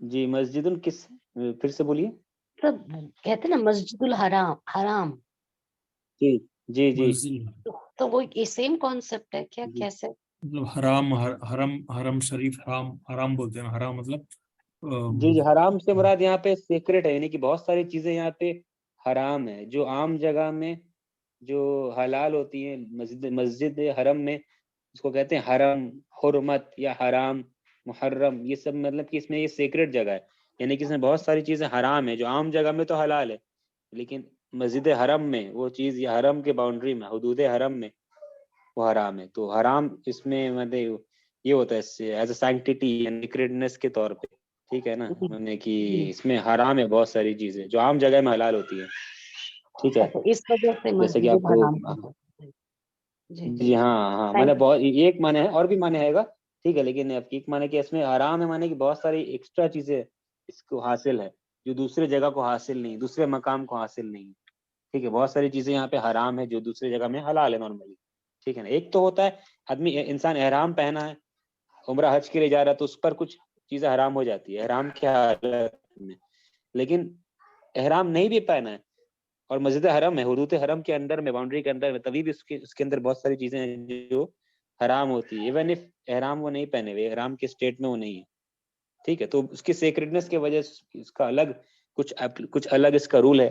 جی مسجد کس، پھر سے بولیے. سب کہتے ہیں نا مسجد الحرام. جی تو وہ یہ سیم کانسیپٹ ہے کیا؟ جی کیسے؟ مطلب حرم شریف، حرام بولتے ہیں. حرام مطلب جی حرام سے مراد یہاں پہ سیکرٹ ہے، یعنی کہ بہت ساری چیزیں یہاں پہ حرام ہے جو عام جگہ میں جو حلال ہوتی ہیں. مسجد حرم میں اس کو کہتے ہیں حرم، حرمت یا حرام، محرم. یہ سب مطلب کہ اس میں یہ سیکرٹ جگہ ہے، یعنی کہ اس میں بہت ساری چیزیں حرام ہے جو عام جگہ میں تو حلال ہے، لیکن مسجد حرم میں وہ چیز یا حرم کے باؤنڈری میں، حدود حرم میں وہ حرام ہے. تو حرام اس میں مطلب یہ ہوتا ہے ایز اے سینکٹیٹی یعنی سیکریٹنس کے طور پہ، ٹھیک ہے نا، انہوں نے کہ اس میں حرام ہے بہت ساری چیزیں جو عام جگہ میں حلال ہوتی ہے، ٹھیک ہے، اس وجہ سے جیسے کہ مسجد آپ کو حرام کا ہے۔ جی جی ہاں میں نے بہت ایک معنی ہے اور بھی معنی ہے گا، ٹھیک ہے، لیکن ایک معنی کہ اس میں حرام ہے معنی کہ بہت ساری ایکسٹرا چیزیں اس کو حاصل ہے جو دوسرے جگہ کو حاصل نہیں، دوسرے مقام کو حاصل نہیں، ٹھیک ہے، بہت ساری چیزیں یہاں پہ حرام ہے جو دوسری جگہ میں حلال ہے نارملی، ٹھیک ہے نا۔ ایک تو ہوتا ہے آدمی انسان احرام پہنا ہے، عمرہ حج کے لیے جا رہا ہے تو اس پر کچھ چیزیں حرام ہو جاتی ہے احرام کے حالت میں، لیکن احرام نہیں بھی پہنا ہے اور مسجد حرم ہے، حدود حرم کے اندر میں، باؤنڈری کے اندر میں، تبھی بھی اس کے اندر بہت ساری چیزیں ہیں جو حرام ہوتی ہے، ایون اف احرام وہ نہیں پہنے ہوئے، احرام کے اسٹیٹ میں وہ نہیں ہے، ٹھیک ہے، تو اس کی سیکریٹنس کی وجہ سے اس کا الگ کچھ الگ اس کا رول ہے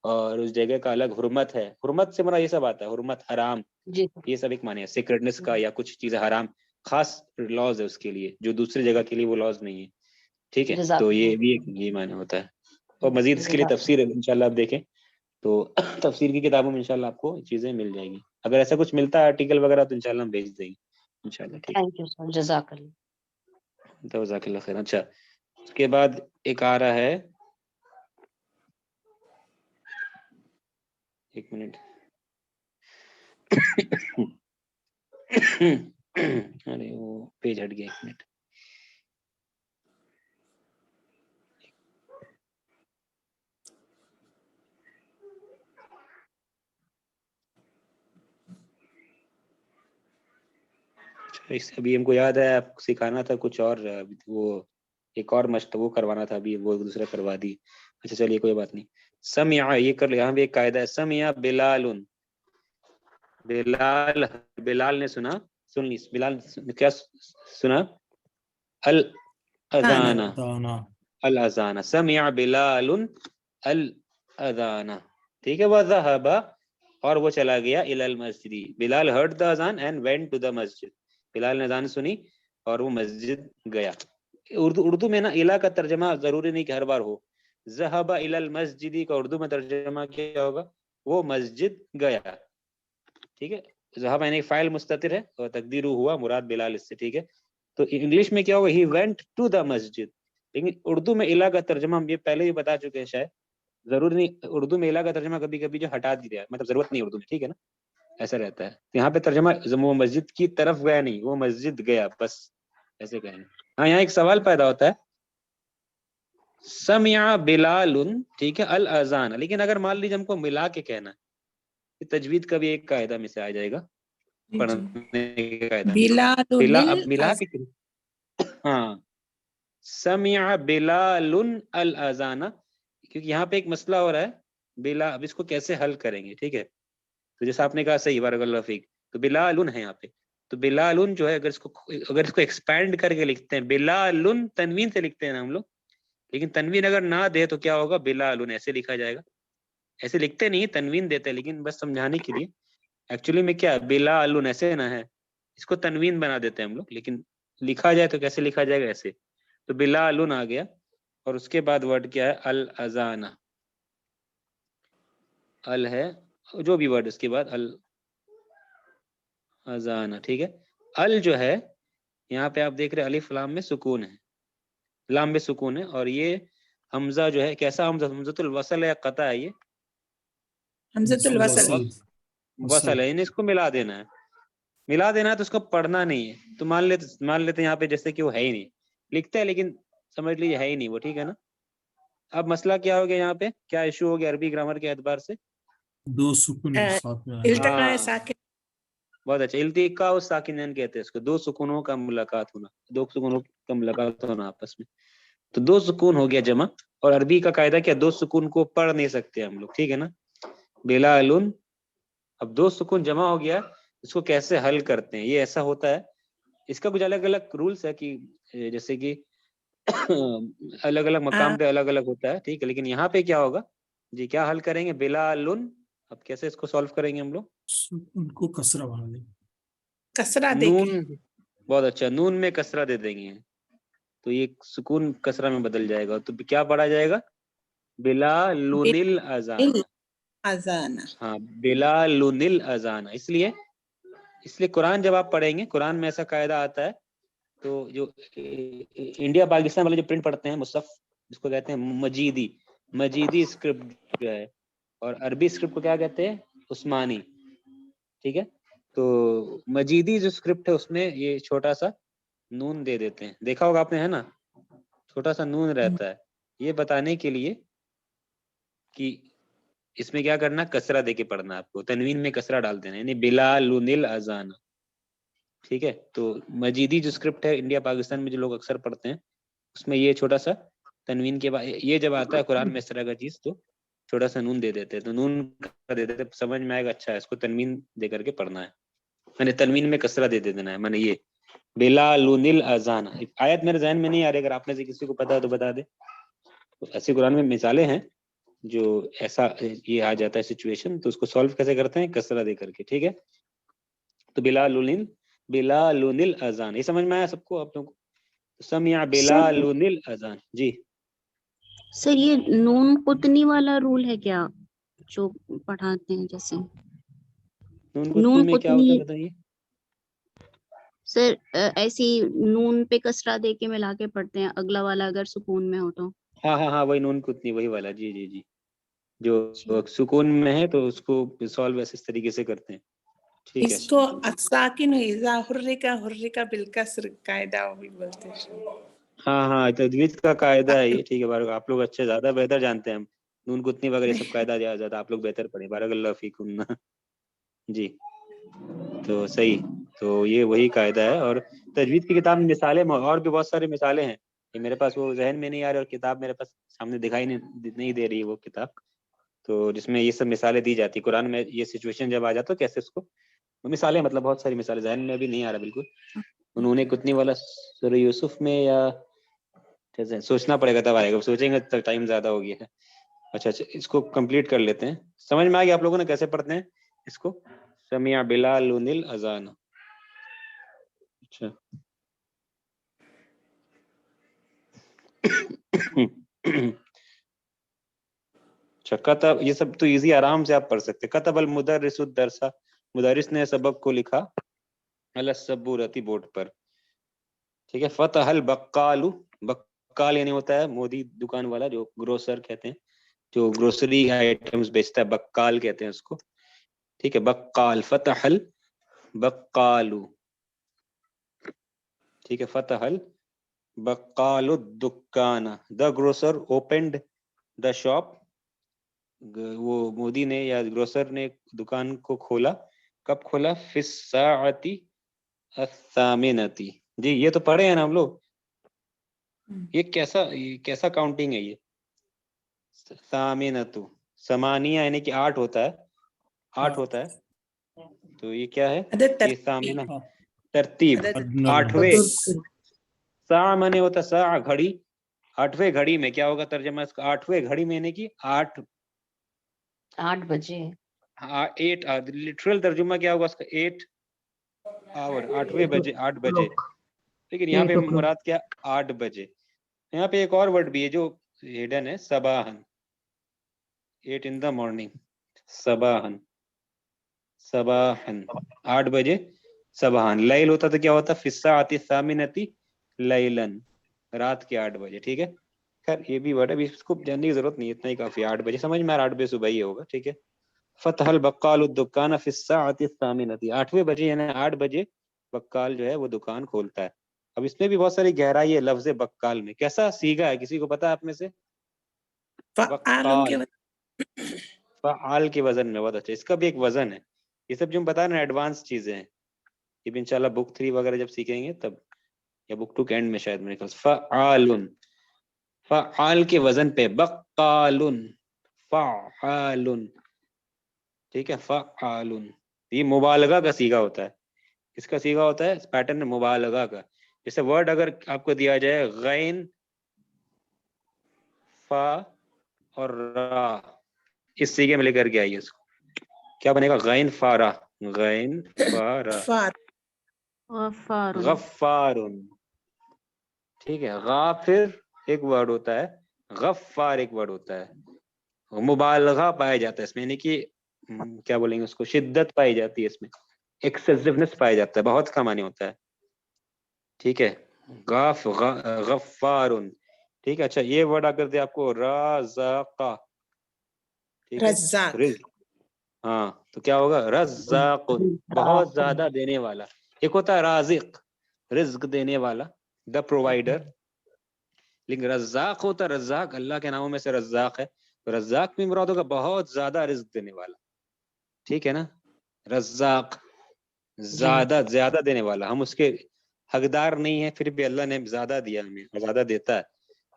اور اس جگہ کا الگ حرمت ہے۔ حرمت سے مراد یہ سب آتا ہے، حرمت، حرام، جی یہ سب ایک معنی ہے سیکریٹنس کا، یا کچھ چیزیں حرام، خاص لاز ہے اس کے لیے جو دوسری جگہ کے لیے وہ لاز نہیں ہے، ٹھیک ہے، جزاک تو یہ اللہ۔ بھی ایک یہ معنی ہوتا ہے۔ اور مزید اس کے لیے تفسیر انشاءاللہ آپ دیکھیں تو تفسیر کی کتابوں میں انشاءاللہ آپ کو چیزیں مل جائیں گی، اگر ایسا کچھ ملتا ہے آرٹیکل وغیرہ تو انشاءاللہ ہم بھیج دیں گے انشاءاللہ، ٹھیک تھینک یو سر، جزاک اللہ۔ ہے، تو جزاک اللہ خیر۔ اچھا اس کے بعد ایک آ رہا ہے، ایک منٹ، ارے وہ پیج ہٹ گیا، ایک منٹ، ابھی ہم کو یاد ہے آپ کو سکھانا تھا کچھ اور، وہ ایک اور مشق وہ کروانا تھا، ابھی وہ دوسرا کروا دی۔ اچھا چلیے کوئی بات نہیں۔ سمع، یہ کر لیا، یہاں بھی ایک قاعدہ ہے، سمع بلال، بلال نے سنا، سن لی، بلال نے کیا سنا؟ الاذان، الاذان، سمع بلال الاذان، ٹھیک ہے، وذهب، اور وہ چلا گیا الی المسجد، بلال heard the اذان and went to the مسجد، بلال نے اذان سنی اور وہ مسجد گیا۔ اردو میں نا الا کا ترجمہ ضروری نہیں کہ ہر بار ہو، ذهب الی المسجد کا اردو میں ترجمہ کیا ہوگا وہ مسجد گیا، ٹھیک ہے، ذهب یعنی فاعل مستتر ہے اور تقدیر ہوا مراد بلال اس سے، ٹھیک ہے، تو انگلش میں کیا ہوگا، he went to the مسجد، لیکن اردو میں الا کا ترجمہ ہم یہ پہلے بھی بتا چکے ہیں شاید، ضروری نہیں، اردو میں الا کا ترجمہ کبھی کبھی جو ہٹا دیا ہے، مطلب ضرورت نہیں اردو میں، ٹھیک ہے نا، ایسا رہتا ہے، یہاں پہ ترجمہ وہ مسجد کی طرف گیا نہیں، وہ مسجد گیا بس، ایسے کہیں۔ ہاں یہاں ایک سوال پیدا ہوتا ہے، سمع بلال، ٹھیک ہے، الاذان، لیکن اگر مان لیجیے ہم کو ملا کے کہنا ہے، تجوید کا بھی ایک قاعدہ میں سے آ جائے گا، پڑھنے کے قاعدہ میں اب ملا کے، ہاں، سمع بلال الاذان، کیونکہ یہاں پہ ایک مسئلہ ہو رہا ہے بلا، اب اس کو کیسے حل کریں گے، ٹھیک ہے، تو جیسا آپ نے کہا صحیح، بارک اللہ فیک، تو بلال ہے یہاں پہ، تو بلال جو ہے اگر اس کو ایکسپینڈ کر کے لکھتے ہیں، بلال تنوین سے لکھتے ہیں نا ہم لوگ، لیکن تنوین اگر نہ دے تو کیا ہوگا، بلال ایسے لکھا جائے گا، ایسے لکھتے نہیں تنوین دیتے، لیکن بس سمجھانے کے لیے ایکچولی میں کیا بلال ایسے نہ ہے، اس کو تنوین بنا دیتے ہیں ہم لوگ، لیکن لکھا جائے تو کیسے لکھا جائے گا، ایسے، تو بلال آ گیا، اور اس کے بعد ورڈ کیا ہے، الاذان، ال ہے جو بھی ورڈ اس کے بعد الاذان، ٹھیک ہے، ال جو ہے یہاں پہ آپ دیکھ رہے الف لام میں سکون ہے، لام میں سکون ہے، اور یہ حمزہ جو ہے کیسا حمزہ، حمزۃ الوصل ہے یا قطع ہے، یہ حمزۃ الوصل، وصل ہے، اس کو ملا دینا ہے، ملا دینا ہے تو اس کو پڑھنا نہیں ہے، تو مان لیتے یہاں پہ جیسے کہ وہ ہے ہی نہیں، لکھتے ہیں لیکن سمجھ لیجیے ہے ہی نہیں وہ، ٹھیک ہے نا۔ اب مسئلہ کیا ہو گیا یہاں پہ، کیا ایشو ہو گیا عربی گرامر کے اعتبار سے، دو سکون ایک ساتھ میں آئے۔ التقاء ساکن، بہت اچھا، التقاء الساکنین کہتے ہیں اس کو، دو سکونوں کا ملاقات ہونا، دو سکونوں کا ملاقات ہونا آپس میں، تو دو سکون ہو گیا جمع، اور عربی کا قاعدہ کیا، دو سکون کو پڑھ نہیں سکتے ہم لوگ، ٹھیک ہے نا، بلال، اب دو سکون جمع ہو گیا، اس کو کیسے حل کرتے ہیں، یہ ایسا ہوتا ہے، اس کا کچھ الگ الگ رولز ہے کہ جیسے کہ الگ الگ مقام پہ الگ الگ ہوتا ہے، ٹھیک ہے، لیکن یہاں پہ کیا ہوگا جی، کیا حل کریں گے، بلال، اب کیسے اس کو سالو کریں گے ہم لوگ، ان کو کسرہ بنا دیں، کسرہ دے نون، کے، بہت اچھا، نون میں کسرہ دے دیں گے، تو یہ سکون کسرہ میں بدل جائے گا، تو کیا پڑھا جائے گا، بلال الاذان، اذان، ہاں، بلال الاذان، اس لیے قرآن جب آپ پڑھیں گے، قرآن میں ایسا قاعدہ آتا ہے تو جو انڈیا پاکستان والے جو پرنٹ پڑھتے ہیں مصحف جس کو کہتے ہیں مجیدی اسکرپٹ جو ہے، اور عربی اسکرپٹ کو کیا کہتے ہیں؟ عثمانی. ٹھیک ہے، تو مجیدی جو اسکرپٹ ہے اس میں یہ چھوٹا سا نون دے دیتے ہیں، دیکھا ہوگا آپ نے، ہے نا، چھوٹا سا نون رہتا ہے، یہ بتانے کے لیے کہ اس میں کیا کرنا، کسرہ دے کے پڑھنا، آپ کو تنوین میں کسرہ ڈال دینا، یعنی بلال الاذان. ٹھیک ہے، تو مجیدی جو اسکرپٹ ہے انڈیا پاکستان میں جو لوگ اکثر پڑھتے ہیں اس میں یہ چھوٹا سا تنوین کے بعد یہ جب آتا ہے قرآن میں اس طرح کا چیز تو چھوٹا سا نون دے دیتے ہیں، تو نون دے دیتے سمجھ میں آئے گا، اچھا ہے اس کو تنوین دے کر کے پڑھنا ہے، میں نے تنوین میں کسرہ دے دینا ہے، میں نے یہ بلال الاذان. آیت میرے ذہن میں نہیں آ رہی، اگر آپ میں سے کسی کو پتا ہے تو بتا دے. ایسے قرآن میں مثالیں ہیں جو ایسا یہ آ جاتا ہے سچویشن، تو اس کو سالو کیسے کرتے ہیں؟ کسرہ دے کر کے. ٹھیک ہے، تو بلال الاذان، یہ سمجھ میں آیا سب کو آپ لوگوں کو؟ سمع بلال الاذان. جی سر یہ نون قطنی والا رول ہے کیا جو پڑھاتے ہیں؟ جیسے نون قطنی نون میں کیا ہوتا قطنی ہے بتائیے؟ سر ایسی نون پہ کسرہ دے کے ملا کے پڑھتے ہیں، اگلا والا اگر سکون میں ہو تو. ہاں وہی نون قطنی وہی والا. جی جو سکون میں ہے تو اس کو سالو اس طریقے سے کرتے ہیں. ٹھیک ہے، اس کو الساکن اذا حرک بالکسر قاعدہ بھی بولتے ہیں. ہاں تجوید کا قاعدہ ہے یہ. ٹھیک ہے، بارک آپ لوگ اچھے زیادہ بہتر جانتے ہیں، ہم نون قطنی وغیرہ یہ سب قاعدہ زیادہ آپ لوگ بہتر پڑھیں. بارک اللہ فیکم. جی تو صحیح، تو یہ وہی قاعدہ ہے. اور تجوید کی کتاب میں مثالیں اور بھی بہت ساری مثالیں ہیں، یہ میرے پاس وہ ذہن میں نہیں آ رہی، اور کتاب میرے پاس سامنے دکھائی نہیں دے رہی ہے وہ کتاب، تو جس میں یہ سب مثالیں دی جاتی. قرآن میں یہ سچویشن جب آ جاتا تو کیسے اس کو مثالیں، مطلب بہت ساری مثالیں ذہن میں ابھی نہیں آ رہا بالکل. انہوں نے قطنی والا سورہ یوسف میں یا جیسے سوچنا پڑے گا، تب آئے گا، سوچیں گے تو ٹائم زیادہ ہو گیا ہے. اچھا اس کو کمپلیٹ کر لیتے ہیں. سمجھ میں آ گیا آپ لوگوں نے کیسے پڑھتے ہیں اس کو؟ سمع بلال الاذان. اچھا کتب، یہ سب تو ایزی آرام سے آپ پڑھ سکتے. کتب المدرس الدرس، مدرس نے سبق کو لکھا، علی السبورتی بورڈ پر. ٹھیک ہے، فتح البقال، بقال یعنی ہوتا ہے مودی دکان والا، جو گروسر کہتے ہیں، جو گروسری آئٹمز بیچتا ہے، بقال کہتے ہیں اس کو. ٹھیک ہے، بقال، فتح البقال. ٹھیک ہے، فتح البقال الدکان، دا گروسر اوپنڈ دا شاپ، وہ مودی نے یا گروسر نے دکان کو کھولا. کب کھولا؟ فی الساعۃ الثامنۃ. جی یہ تو پڑھے ہیں نا ہم لوگ. یہ کیسا کاؤنٹنگ ہے یہ؟ ثامنۃ، ثمانیہ یعنی کہ 8 ہوتا ہے، 8 ہوتا ہے، تو یہ کیا ہے؟ یہ ثامنہ ترتیب، 8ویں. ساعہ مانے ہوتا ہے ساعہ گھڑی، 8ویں گھڑی میں کیا ہوگا ترجمہ اس کا؟ 8ویں گھڑی میں یعنی کہ 8 بجے. 8 لٹرل ترجمہ کیا ہوگا اس کا؟ 8 آور، 8ویں بجے، 8 بجے. لیکن یہاں پہ مراد کیا؟ 8 بجے. یہاں پہ ایک اور ورڈ بھی ہے جو ہڈن ہے، صباحن، 8 in the morning، صباحن، 8 بجے صباحن. لیل ہوتا تو کیا ہوتا؟ فی الساعۃ الثامنۃ لیلاً، رات کے 8 بجے. ٹھیک ہے، خیر یہ بھی ورڈ ہے، اس کو جاننے کی ضرورت نہیں، اتنا ہی کافی. 8 بجے سمجھ میں 8 بجے صبح ہی ہوگا. ٹھیک ہے، فتح البقال الدکان فی الساعۃ الثامنۃ، 8ویں بجے یعنی 8 بجے بقال جو ہے وہ دکان کھولتا ہے. اب اس میں بھی بہت ساری گہرائی ہے لفظ بقال میں. کیسا سیگا ہے، کسی کو پتا ہے آپ میں سے؟ بقال، فعال کے وزن میں. بہت اچھا، اس کا بھی ایک وزن ہے. یہ سب جو ہم بتا رہے ہیں ایڈوانس چیزیں ہیں، یہ بھی انشاءاللہ بک 3 وغیرہ جب سیکھیں گے تب، یا بک 2 کے اینڈ میں شاید میرے خیال. فعال، فعال کے وزن پہ، بقال، فعال. ٹھیک ہے، فعال یہ مبالغہ کا صیغہ ہوتا ہے. اس کا صیغہ ہوتا ہے پیٹرن مبالغہ کا. جیسے ورڈ اگر آپ کو دیا جائے غین، فا اور را، اس صیغے میں لے کر کے آئیے اس کو، کیا بنے گا؟ غین فا را، غین فا را، غفار. ٹھیک ہے، غافر ایک ورڈ ہوتا ہے، غفار ایک ورڈ ہوتا ہے. مبالغہ پایا جاتا ہے اس میں، یعنی کہ کیا بولیں گے اس کو، شدت پائی جاتی ہے اس میں، ایکسیسونیس پایا جاتا ہے، بہت کا معنی ہوتا ہے. ٹھیک ہے. غفارن. ٹھیک ہے. اچھا یہ ورڈ آ کر دے آپ کو رازقا. ٹھیک ہے. رزاق. رزق. ہاں تو کیا ہوگا؟ رزاق، بہت زیادہ دینے والا. ایک ہوتا ہے رازق، رزق دینے والا، دا پرووائڈر، لیکن رزاق ہوتا ہے، رزاق اللہ کے ناموں میں سے رزاق ہے. رزاق بھی مراد ہوگا بہت زیادہ رزق دینے والا. ٹھیک ہے نا. رزاق زیادہ دینے والا. ہم اس کے حقدار نہیں ہیں، پھر بھی اللہ نے زیادہ دیا، ہمیں زیادہ دیتا ہے.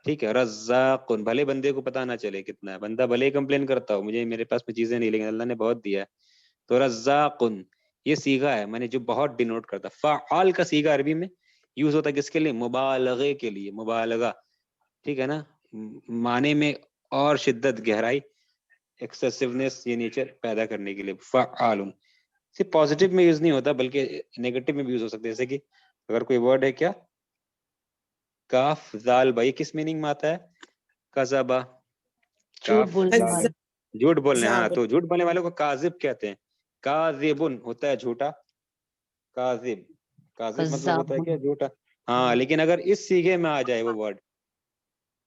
ٹھیک ہے. رزاق، بھلے بندے کو پتا نہ چلے کتنا ہے، بندہ بھلے کمپلین کرتا ہو مجھے میرے پاس میں چیزیں نہیں، لیکن اللہ نے بہت دیا ہے. تو رزاق یہ صیغہ ہے میں نے جو بہت ڈینوٹ کرتا. فعال کا صیغہ عربی میں یوز ہوتا ہے کس کے لیے؟ مبالغے کے لیے. مبالغہ. ٹھیک ہے نا. معنی میں اور شدت، گہرائی، ایکسیسونیس، یہ نیچر پیدا کرنے کے لیے. فعال صرف پازیٹیو میں یوز نہیں ہوتا بلکہ نیگیٹو میں بھی یوز ہو سکتا ہے. جیسے کہ اگر کوئی ورڈ ہے کیا، کاف زال بھائی، کس میننگ میں آتا ہے؟ کذبا. جھوٹ بولنے والا. جھوٹ بولنے. ہاں تو جھوٹ بولنے والوں کو کاذب کہتے ہیں. کاذبن ہوتا ہے جھوٹا. کاذب، کاذب مطلب ہوتا ہے کیا؟ جھوٹا. ہاں لیکن اگر اس صیغے میں آ جائے وہ ورڈ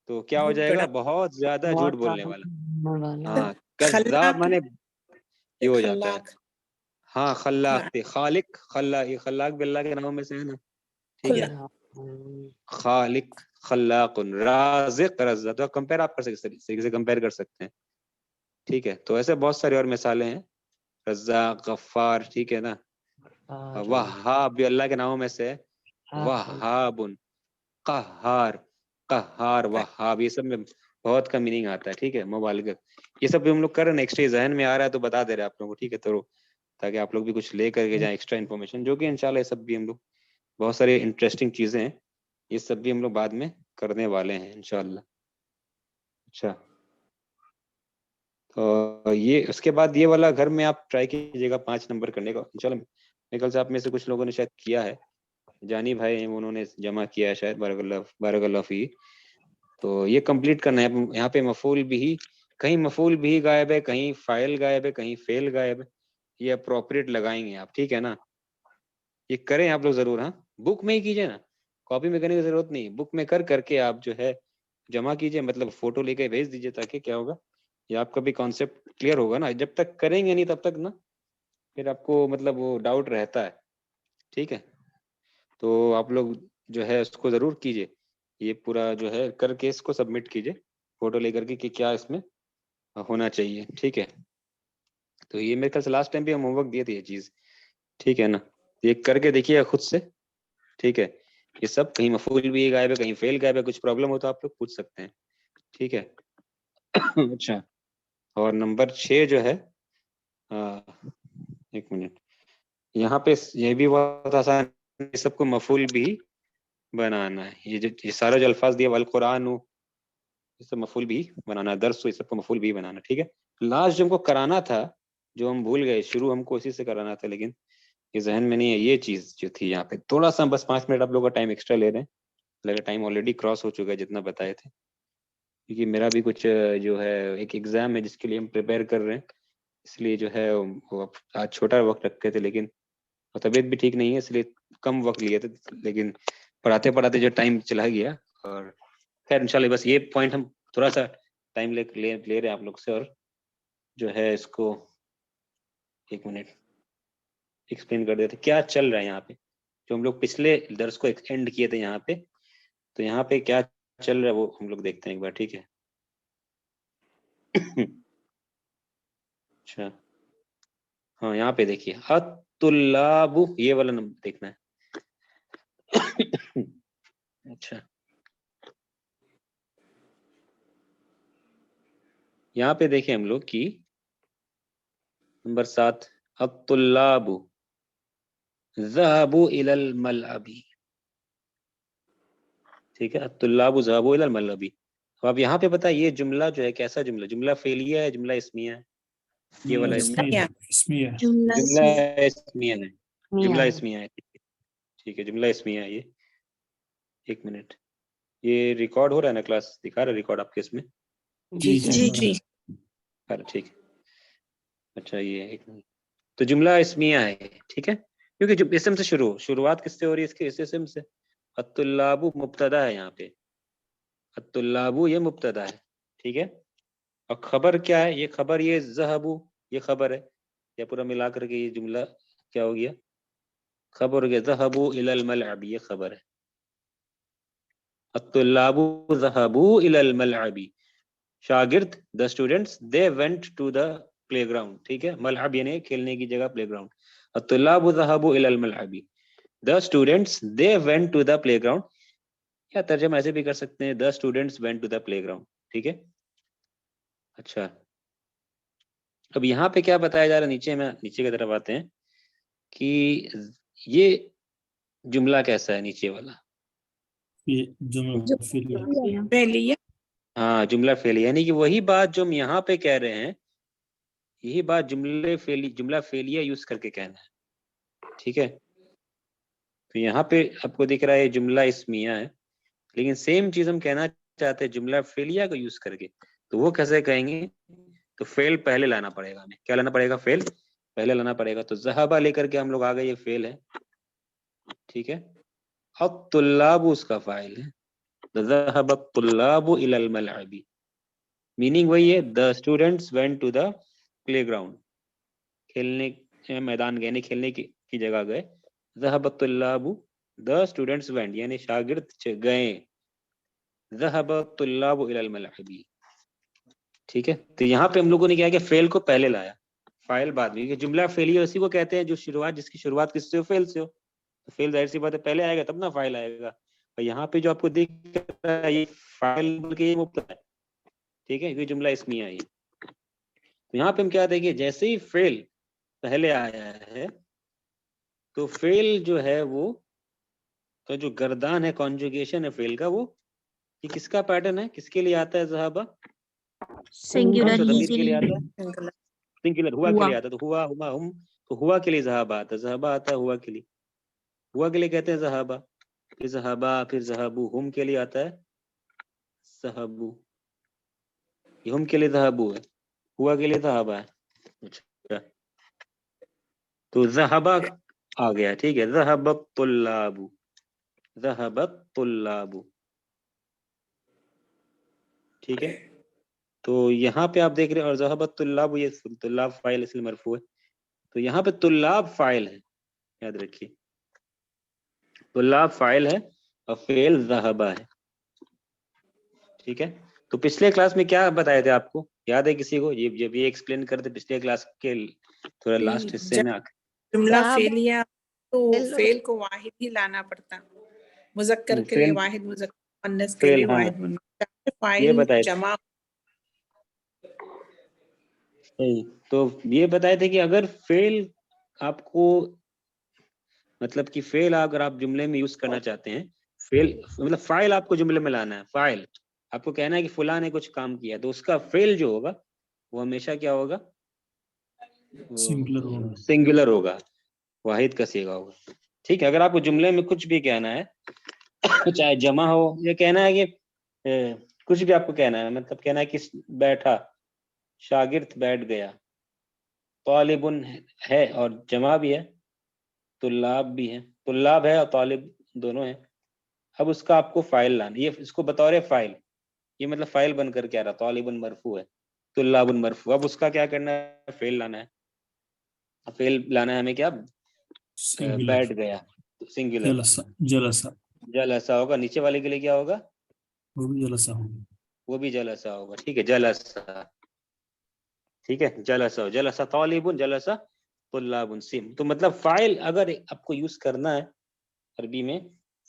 تو کیا ہو جائے گا؟ بہت زیادہ جھوٹ بولنے والا. ہاں کذاب مانے یہ ہو جاتا ہے. ہاں خلاق تھے. خالق، خلاق، یہ خلاق بھی اللہ کے ناموں میں سے ہے نا. ٹھیک ہے. خالق، خلاق. رازق، رزاق. تو کمپیر آپ کر سکتے ہیں، سے کمپیر کر سکتے ہیں. ٹھیک ہے. تو ایسے بہت ساری اور مثالیں ہیں. رزاق، غفار. ٹھیک ہے نا. وہاب بھی اللہ کے ناموں میں سے ہے. وہاب، قہار، قہار، وہاب. یہ سب میں بہت کا میننگ آتا ہے. ٹھیک ہے. مبالغہ. یہ سب بھی ہم لوگ کر رہے ہیں، ایکسٹرا ذہن میں آ رہا ہے تو بتا دے رہے ہیں آپ لوگوں کو. ٹھیک ہے. تو تاکہ آپ لوگ بھی کچھ لے کر کے جائیں ایکسٹرا انفارمیشن، جو کہ انشاءاللہ یہ سب بھی ہم لوگ بہت سارے انٹرسٹنگ چیزیں ہیں، یہ سب بھی ہم لوگ بعد میں کرنے والے ہیں انشاءاللہ. اچھا تو یہ اس کے بعد یہ والا گھر میں آپ ٹرائی کیجیے گا 5 نمبر کرنے کا انشاءاللہ. میرے خیال سے آپ میں سے کچھ لوگوں نے شاید کیا ہے. جانی بھائی ہیں انہوں نے جمع کیا ہے شاید. بارک اللہ فی. تو یہ کمپلیٹ کرنا ہے. یہاں پہ مفعول بھی، کہیں مفعول بھی غائب ہے، کہیں فاعل غائب ہے، کہیں فعل غائب ہے. یہ اپروپریٹ لگائیں گے آپ. ٹھیک ہے نا. یہ کریں آپ لوگ ضرور. ہاں بک میں ہی کیجیے نا، کاپی میں کرنے کی ضرورت نہیں. بک میں کر کے آپ جو ہے جمع کیجیے، مطلب فوٹو لے کے بھیج دیجیے، تاکہ کیا ہوگا یہ آپ کا بھی کانسیپٹ کلیئر ہوگا نا. جب تک کریں گے نہیں تب تک نا پھر آپ کو مطلب وہ ڈاؤٹ رہتا ہے. ٹھیک ہے. تو آپ لوگ جو ہے اس کو ضرور کیجیے. یہ پورا جو ہے کر کے اس کو سبمٹ کیجیے فوٹو لے کر کے کہ کیا اس میں ہونا چاہیے. ٹھیک ہے. تو یہ میرے خیال سے لاسٹ ٹائم بھی ہم ہوم ورک دیے تھے یہ چیز. ٹھیک ہے نا. یہ کر کے دیکھیے خود سے. ٹھیک ہے. یہ سب کہیں مفعول بھی غائب ہے، کہیں فعل غائب ہے. کچھ پرابلم ہو تو آپ لوگ پوچھ سکتے ہیں. ٹھیک ہے. اچھا. اور نمبر 6 جو ہے، ایک منٹ، یہاں پہ یہ بھی بہت آسان ہے. یہ سب کو مفعول بھی بنانا ہے. یہ سارے جو الفاظ دیا والقرآن، یہ سب مفعول بھی بنانا ہے. درس، یہ سب کو مفعول بھی بنانا. ٹھیک ہے. لاسٹ جو ہم کو کرانا تھا، جو ہم بھول گئے، شروع ہم کو اسی سے کرانا تھا لیکن یہ ذہن میں نہیں ہے. یہ چیز جو تھی یہاں پہ تھوڑا سا بس 5 منٹ آپ لوگوں کا ٹائم ایکسٹرا لے رہے ہیں. لگا ٹائم آلریڈی کراس ہو چکا ہے جتنا بتائے تھے، کیونکہ میرا بھی کچھ جو ہے ایک ایگزام ہے جس کے لیے ہم پریپیئر کر رہے ہیں. اس لیے جو ہے وہ آج چھوٹا وقت رکھے تھے، لیکن طبیعت بھی ٹھیک نہیں ہے اس لیے کم وقت لیے تھے. لیکن پڑھاتے پڑھاتے جو ٹائم چلا گیا. اور خیر انشاءاللہ بس یہ پوائنٹ ہم تھوڑا سا ٹائم لے رہے ہیں آپ لوگ سے، اور جو ہے اس کو ایک منٹ ایکسپلین کر دیتے کیا چل رہا ہے یہاں پہ. جو ہم لوگ پچھلے درس کو اینڈ کیے تھے یہاں پہ، تو یہاں پہ کیا چل رہا ہے وہ ہم لوگ دیکھتے ہیں ایک بار. ٹھیک ہے. اچھا ہاں یہاں پہ دیکھیے الطلاب، یہ والا نمبر دیکھنا ہے. اچھا یہاں پہ دیکھیں ہم لوگ کی نمبر 7 الطلاب ذهبوا الى الملعب. ٹھیک ہے. الطلاب ذهبوا الى الملعب. تو اب یہاں پہ پتا یہ جملہ جو ہے کیسا جملہ فعلیہ ہے، جملہ اسمیہ ہے؟ یہ والا اسمیہ ہے. جملہ اسمیہ ہے. جملہ اسمیہ ہے. ٹھیک ہے. جملہ اسمیہ ہے. یہ ایک منٹ، یہ ریکارڈ ہو رہا ہے نا؟ کلاس دکھا رہا ہے ریکارڈ آپ کے اس میں؟ جی جی جی. ٹھیک ہے. اچھا یہ ایک منٹ. تو جملہ اسمیہ ہے. ٹھیک ہے. کیونکہ جو اسم سے شروعات کس سے ہو رہی ہے؟ اس کے اس اسم سے. الطلاب مبتدا ہے یہاں پہ, الطلاب یہ مبتدا ہے, ٹھیک ہے. اور خبر کیا ہے, یہ خبر یہ ذهبوا یہ خبر ہے, یا پورا ملا کر کے یہ جملہ کیا ہو گیا, خبر کے ذهبوا الى الملعب یہ خبر ہے. الطلاب ذهبوا الى الملعب, شاگرد the students they went to the playground, ٹھیک ہے. ملعب یعنی کھیلنے کی جگہ پلے گراؤنڈ. الطلاب ذهبوا الى الملعب, the students they went to the playground, یا ترجمہ ایسے بھی کر سکتے ہیں the students went to the playground, ٹھیک ہے. اچھا اب یہاں پہ کیا بتایا جا رہا ہے, نیچے میں نیچے کی طرف آتے ہیں کہ یہ جملہ کیسا ہے نیچے والا. یہ جملہ فعلیہ. فعلیہ. ہاں جملہ فعلیہ, یعنی کہ وہی بات جو ہم یہاں پہ کہہ رہے ہیں یہی بات جملہ فعلیہ یوز کر کے کہنا ہے, ٹھیک ہے. تو یہاں پہ آپ کو دکھ رہا ہے جملہ اسمیہ ہے, لیکن سیم چیز ہم کہنا چاہتے ہیں جملہ فعلیہ کو یوز کر کے. تو وہ کیسے کہیں گے, تو فعل پہلے لانا پڑے گا, ہمیں کیا لانا پڑے گا, فعل پہلے لانا پڑے گا. تو ذہبہ لے کر کے ہم لوگ آگے, یہ فعل ہے, ٹھیک ہے. الطلاب اس کا فاعل ہے, ذهب الطلاب الى الملعب, میننگ وہی ہے, the students went to the playground, کھیلنے میدان گئے, یعنی کھیلنے کی جگہ گئے. ذهب الطلاب the students went یعنی شاگرد گئے, ذهب الطلاب الى الملعب, ٹھیک ہے. تو یہاں پہ ہم لوگوں نے کیا کہ فعل کو پہلے لایا, فاعل بعد میں. جملہ فعلیہ اسی کو کہتے ہیں جو شروعات, جس کی شروعات کس سے ہو, فعل سے ہو. تو فعل ظاہر سی بات ہے پہلے آئے گا تب نہ فاعل آئے گا. اور یہاں پہ جو آپ کو دیکھ رہا ہے یہ فاعل بلکہ یہ مبتدا ہے, ٹھیک ہے, یہ جملہ اسمیہ ہے. تو یہاں پہ ہم کیا دیکھیں, جیسے ہی فعل پہلے آیا ہے تو فعل جو ہے وہ کا جو گردان ہے, کانجوگیشن ہے فعل کا, وہ یہ کس کا پیٹرن ہے, کس کے لیے آتا ہے ذہابہ, کون سا ضمیر کے لیے آتا ہے, سنگولر, ہوا کے لیے آتا ہے. تو ہوا ہما ہم, تو ہوا کے لیے ذہابہ آتا ہے, ذہابہ آتا ہے ہوا کے لیے, ہوا کے لیے کہتے ہیں ذہابہ. پھر ذہابہ, پھر ذہبوا, ہم کے لیے آتا ہے ذہبوا, یہ ہم کے لیے ذہبوا ہے, ہوا کے لیے ذہابہ ہے. اچھا تو ذہبہ آ گیا, ٹھیک ہے. ذہب الطلاب, ذہب الطلاب, ٹھیک ہے. تو یہاں پہ آپ دیکھ رہے ہیں, اور ذہب الطلاب, یہ طلاب فاعل اصل مرفوع ہے. تو یہاں پہ طلاب فاعل ہے, یاد رکھیے, طلاب فاعل ہے اور فعل ذہبہ ہے, ٹھیک ہے. تو پچھلے کلاس میں کیا بتائے تھے آپ کو, یاد ہے کسی کو, یہ جب یہ ایکسپلین کرتے پچھلے کلاس کے تھوڑا لاسٹ حصے میں. جملہ فعلیہ تو فعل کو واحد ہی لانا پڑتا, مذکر کے لیے واحد مذکر, مؤنث کے لیے واحد مؤنث, یہ فاعل بتائے جمع. تو یہ بتائے تھے کہ اگر فعل آپ کو مطلب کہ فعل اگر آپ جملے میں یوز کرنا چاہتے ہیں, فعل مطلب فاعل آپ کو جملے میں لانا ہے, فاعل آپ کو کہنا ہے کہ فلاں نے کچھ کام کیا, تو اس کا فعل جو ہوگا وہ ہمیشہ کیا ہوگا, سنگولر ہوگا, سنگولر ہوگا, واحد کا صیغہ ہوگا, ٹھیک ہے. اگر آپ کو جملے میں کچھ بھی کہنا ہے, چاہے جمع ہو, یہ کہنا ہے کہ کچھ بھی آپ کو کہنا ہے, مطلب کہنا ہے کہ بیٹھا, شاگرد بیٹھ گیا, طالب ہے اور جمع بھی ہے, طلاب بھی ہیں, طلاب ہے اور طالب دونوں ہیں. اب اس کا آپ کو فاعل لانا, یہ اس کو بطور فاعل, یہ مطلب فاعل بن کر کے آ رہا, طالب مرفوع ہے, طلاب مرفوع. اب اس کا کیا کرنا ہے, فعل لانا ہے. فعل لانا ہے ہمیں کیا, بیٹھ گیا, سنگولر, جلسہ, جلسہ, جلسہ ہوگا, نیچے والے کے لیے کیا ہوگا, وہ بھی جلسہ ہوگا, وہ بھی جلسہ ہوگا, ٹھیک ہے. جلسہ, ٹھیک ہے, جلسہ, جلسہ طالب, جلسہ طلاب, سم. تو مطلب فاعل اگر آپ کو یوز کرنا ہے عربی میں,